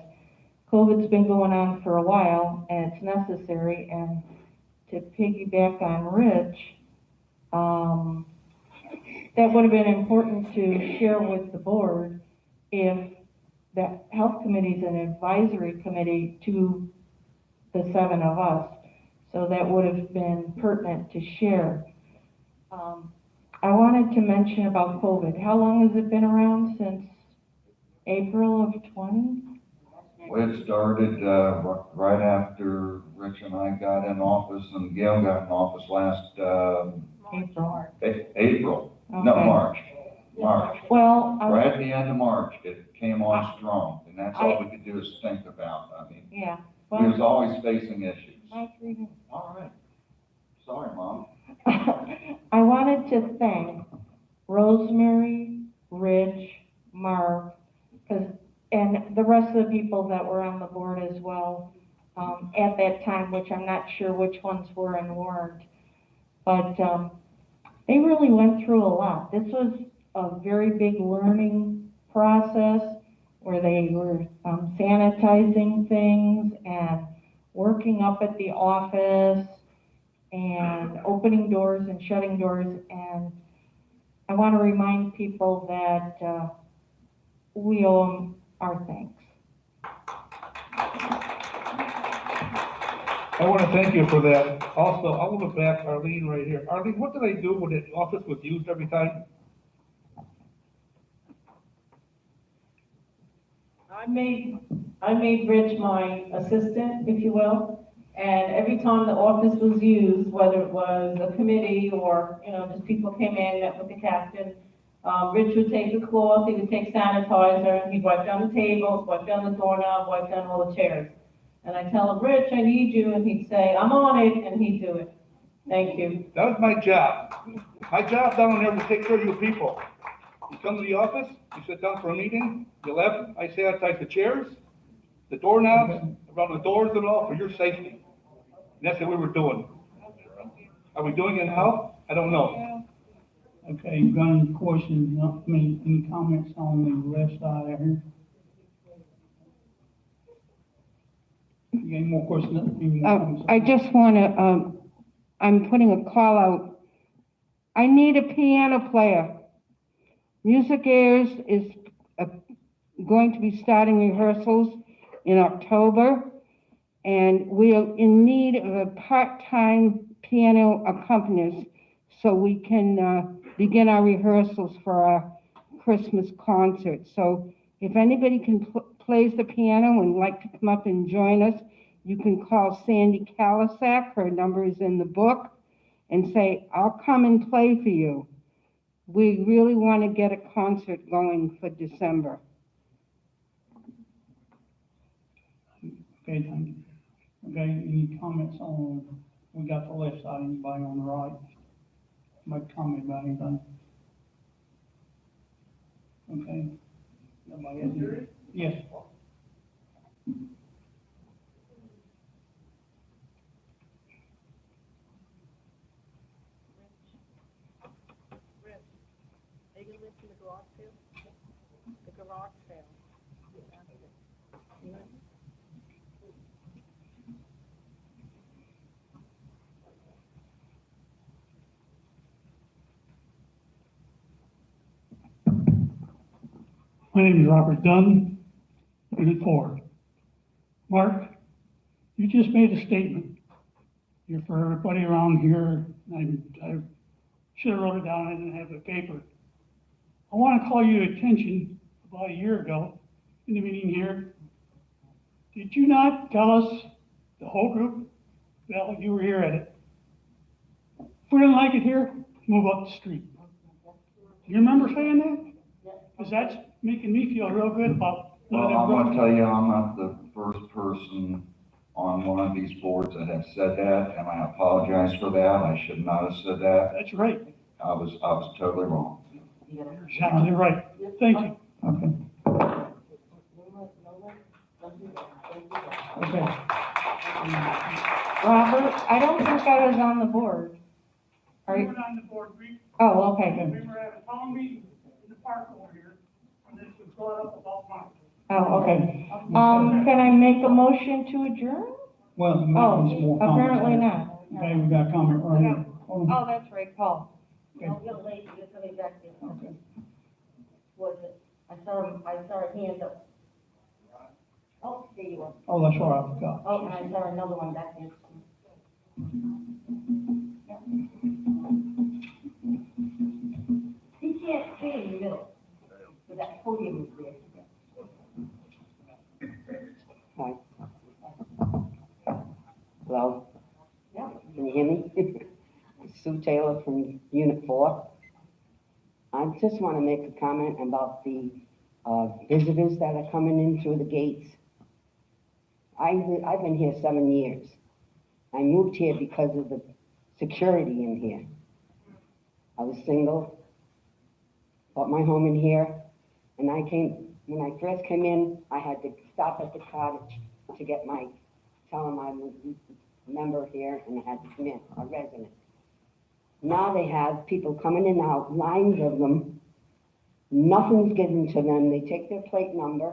COVID's been going on for a while and it's necessary. And to piggyback on Rich, that would have been important to share with the board if the health committee is an advisory committee to the 7 of us. So that would have been pertinent to share. I wanted to mention about COVID. How long has it been around? Since April of 20? Well, it started, right after Rich and I got in office and Gail got in office last, April. April, no, Okay. March. Well, Right at the end of March, it came on strong, and that's all we could do is think about. I mean, yeah. we was always facing issues. Mike, read it. All right. Sorry, Mom. I wanted to thank Rosemary, Rich, Marv, and the rest of the people that were on the board as well at that time, which I'm not sure which ones were and weren't. But they really went through a lot. This was a very big learning process where they were sanitizing things and working up at the office and opening doors and shutting doors. And I want to remind people that we owe them our thanks. I want to thank you for that. Also, I will look back, Arlene right here. Arlene, what did I do when the office was used every time? I made Rich my assistant, if you will, and every time the office was used, whether it was a committee or, just people came in, met with the captain, Rich would take the cloth, he would take sanitizer, he'd wipe down the tables, wipe down the doorknob, wipe down all the chairs. And I tell him, Rich, I need you, and he'd say, I'm on it, and he'd do it. Thank you. That was my job. My job down there was to take care of you people. You come to the office, you sit down for a meeting, you left, I sanitize the chairs, the doorknobs, around the doors and all for your safety. And that's what we were doing. Are we doing it now? I don't know. Okay, you got any questions, any comments on the left side here? You got any more questions? Any more comments? I just want to, I'm putting a call out. I need a piano player. Music Airs is going to be starting rehearsals in October, and we are in need of a part-time piano accompanist so we can begin our rehearsals for our Christmas concert. So if anybody plays the piano and would like to come up and join us, you can call Sandy Kalisak, her number is in the book, and say, I'll come and play for you. We really want to get a concert going for December. Okay, thank you. Okay, any comments on, we got the left side, anybody on the right? Make comment about anything? Okay. Nobody has any? Yes. Are you gonna mention the garage sale? The garage sale. My name is Robert Dunn, Unit 4. Mark, you just made a statement. You're for everybody around here. I should have wrote it down. I didn't have the paper. I want to call your attention about a year ago in the meeting here. Did you not tell us, the whole group, well, you were here at it, if we didn't like it here, move up the street? Do you remember saying that? Because that's making me feel real good about. Well, I'm gonna tell you, I'm not the first person on one of these boards that have said that, and I apologize for that. I should not have said that. That's right. I was totally wrong. Sounds right. Thank you. Okay. Okay. Robert, I don't think I was on the board. Are you? on the board, Oh, okay. we were at a town meeting in the park over here, and this was brought up about mine. Oh, okay. Can I make a motion to adjourn? Well, there might Oh, be some more comments. apparently not. Okay, we got a comment right here. Oh, that's right, Paul. No, young lady, there's somebody back there. Okay. Was it? I saw her hand up. Oh, there you are. Oh, that's right, I forgot. Oh, and I saw another one back there. He can't see in the middle, but that podium is there. Hi. Hello? Yeah. Can you hear me? Sue Taylor from Unit 4. I just want to make a comment about the visitors that are coming in through the gates. I've been here 7 years. I moved here because of the security in here. I was single, bought my home in here, and when I first came in, I had to stop at the cottage to get tell them I was a member here and I had to come in, a resident. Now they have people coming in and out, lines of them. Nothing's given to them. They take their plate number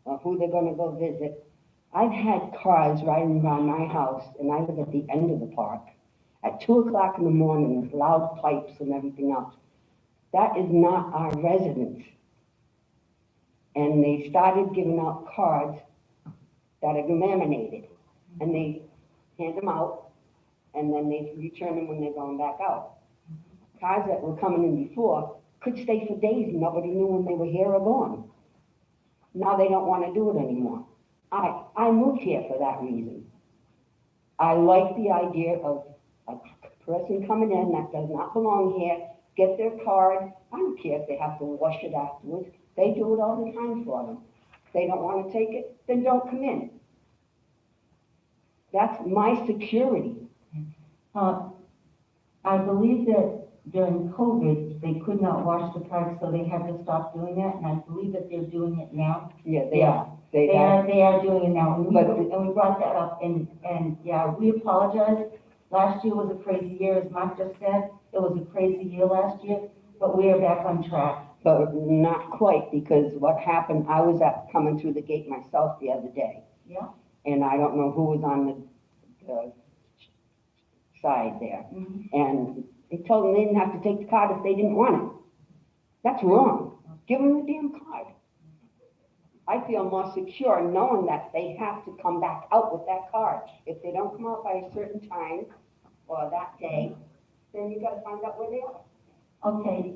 or who they're gonna go visit. I've had cars riding around my house, and I live at the end of the park, at 2 o'clock in the morning with loud pipes and everything else. That is not our residence. And they started giving out cards that are laminated, and they hand them out, and then they return them when they're going back out. Cars that were coming in before could stay for days and nobody knew when they were here or gone. Now they don't want to do it anymore. I moved here for that reason. I like the idea of a person coming in that does not belong here, get their card. I don't care if they have to wash it afterwards. They do it all the time for them. If they don't want to take it, then don't come in. That's my security. I believe that during COVID, they could not wash the park, so they had to stop doing that, and I believe that they're doing it now. Yeah, they are. They are doing it now, and we brought that up, and yeah, we apologize. Last year was a crazy year, as Mark just said, it was a crazy year last year, but we are back on track. But not quite, because what happened, I was coming through the gate myself the other day. Yeah? And I don't know who was on the side there. Mhm. And they told them they didn't have to take the card if they didn't want it. That's wrong. Give them the damn card. I feel more secure knowing that they have to come back out with that card. If they don't come out by a certain time or that day, then you gotta find out where they are. Okay,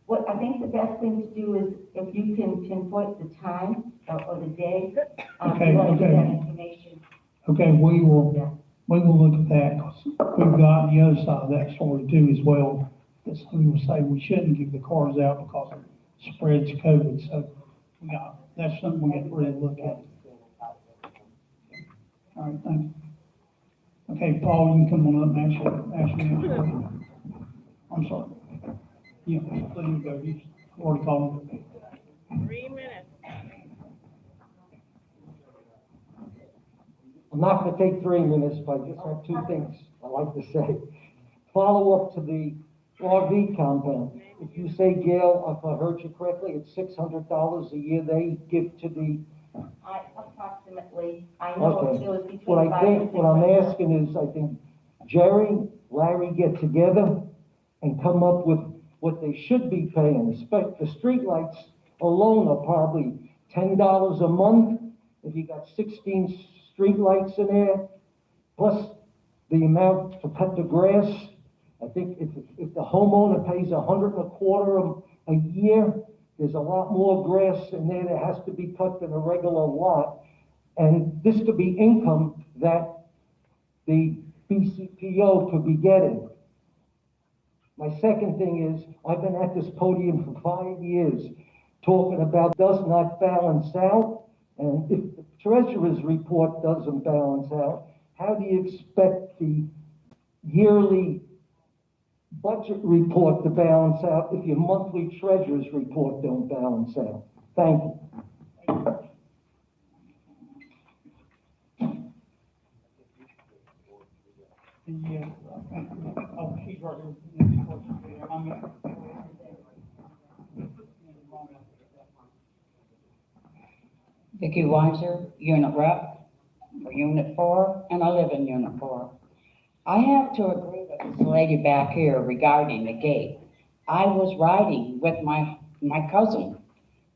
what I think the best thing to do is if you can pinpoint the time or the day, Okay, you want to okay. get that information. Okay, we will look at that, because we've got the other side of that story too as well. That some people say we shouldn't give the cards out because it spreads COVID, so that's something we have to really look at. All right, thank you. Okay, Paul, you can come on up and ask me. I'm sorry. Yeah, there you go, you already called me. 3 minutes. I'm not gonna take 3 minutes, but I just have 2 things I'd like to say. Follow up to the RV compound. If you say, Gail, if I heard you correctly, it's $600 a year they give to the. Approximately, I know it was between What I 5 think, and 6. what I'm asking is, I think Jerry, Larry get together and come up with what they should be paying. The streetlights alone are probably $10 a month. If you got 16 streetlights in there, plus the amount to cut the grass. I think if the homeowner pays $125 a year, there's a lot more grass in there that has to be cut than a regular lot. And this could be income that the BCPO could be getting. My second thing is, I've been at this podium for 5 years talking about does not balance out. And if the treasurer's report doesn't balance out, how do you expect the yearly budget report to balance out if your monthly treasurer's report don't balance out? Thank you. Oh, she's right here. Vicki Weiser, Unit Rep for Unit 4, and I live in Unit 4. I have to agree with this lady back here regarding the gate. I was riding with my cousin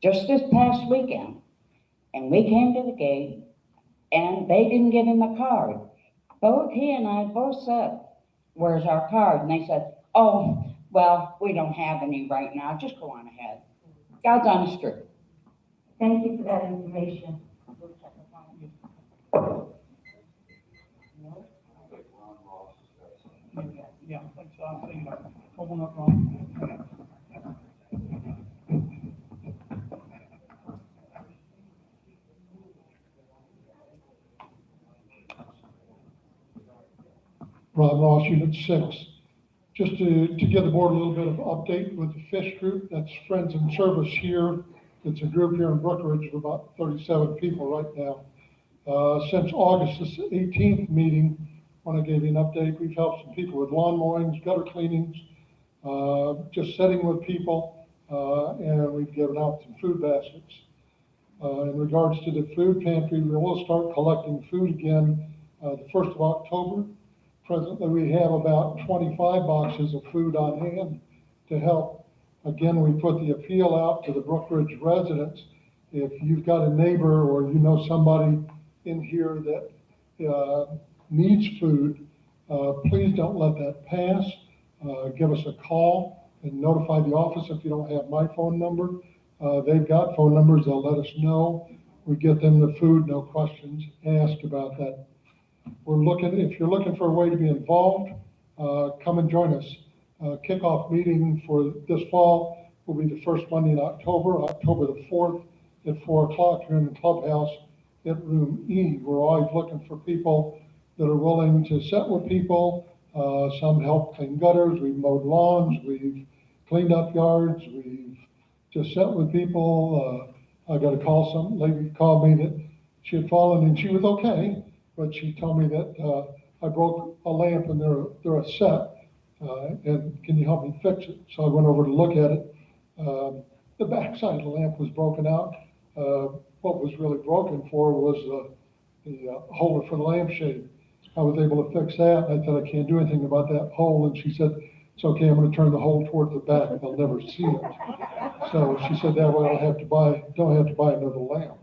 just this past weekend, and we came to the gate, and they didn't give him a card. Both he and I both said, "Where's our card?" And they said, "Oh, well, we don't have any right now. Just go on ahead." God's honest truth. Thank you for that information. Yeah, I think so. I think I'm pulling up wrong. Ron Ross, Unit 6. Just to give the board a little bit of update with the fish group, that's Friends in Service here. It's a group here in Brookridge of about 37 people right now. Since August 18th meeting, when I gave you an update, we've helped some people with lawn mowings, gutter cleanings, just sitting with people, and we've given out some food baskets. In regards to the food pantry, we will start collecting food again the 1st of October. Presently, we have about 25 boxes of food on hand to help. Again, we put the appeal out to the Brookridge residents. If you've got a neighbor or you know somebody in here that needs food, please don't let that pass. Give us a call and notify the office if you don't have my phone number. They've got phone numbers, they'll let us know. We get them the food, no questions asked about that. If you're looking for a way to be involved, come and join us. Kickoff meeting for this fall will be the first Monday in October the 4th at 4 o'clock here in the clubhouse at room E. We're always looking for people that are willing to sit with people. Some help clean gutters, we've mowed lawns, we've cleaned up yards, we've just sat with people. I got a call, some lady called me that she had fallen and she was okay, but she told me that I broke a lamp and they're a set, and can you help me fix it? So I went over to look at it. The back side of the lamp was broken out. What was really broken for was the holder for the lampshade. I was able to fix that. I said, I can't do anything about that hole. And she said, it's okay, I'm gonna turn the hole toward the back. They'll never see it. So she said that way I don't have to buy another lamp.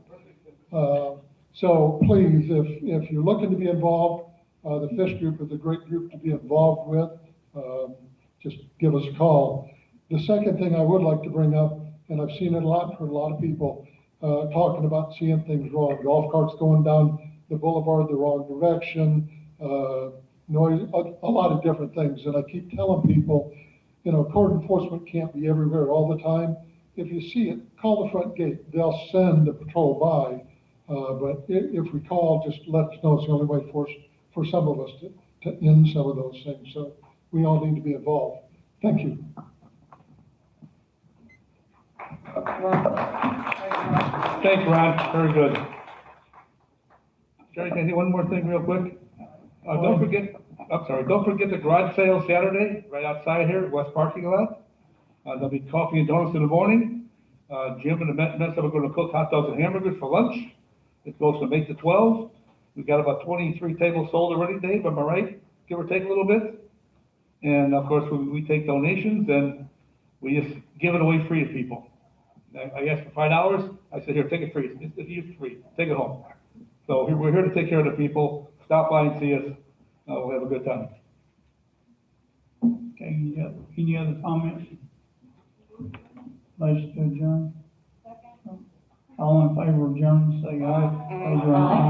So please, if you're looking to be involved, the fish group is a great group to be involved with. Just give us a call. The second thing I would like to bring up, and I've seen it a lot, heard a lot of people talking about seeing things wrong. Golf carts going down the boulevard the wrong direction, noise, a lot of different things. And I keep telling people, code enforcement can't be everywhere all the time. If you see it, call the front gate. They'll send the patrol by. But if we call, just let us know. It's the only way for some of us to end some of those things. So we all need to be involved. Thank you. Thanks, Ron. Very good. Jerry, can I do one more thing real quick? Don't forget the garage sale Saturday, right outside here, west parking lot. There'll be coffee and donuts in the morning. Jim and the Mets are going to cook hot dogs and hamburgers for lunch. It goes from 8 to 12. We've got about 23 tables sold already, Dave, am I right? Give or take a little bit. And of course, we take donations and we just give it away free to people. I asked for $5. I said, here, take it free. It's free. Take it home. So we're here to take care of the people. Stop by and see us. We'll have a good time. Okay, any other comments? Motion to adjourn. All in favor of adjourn, say aye. Raise your hand.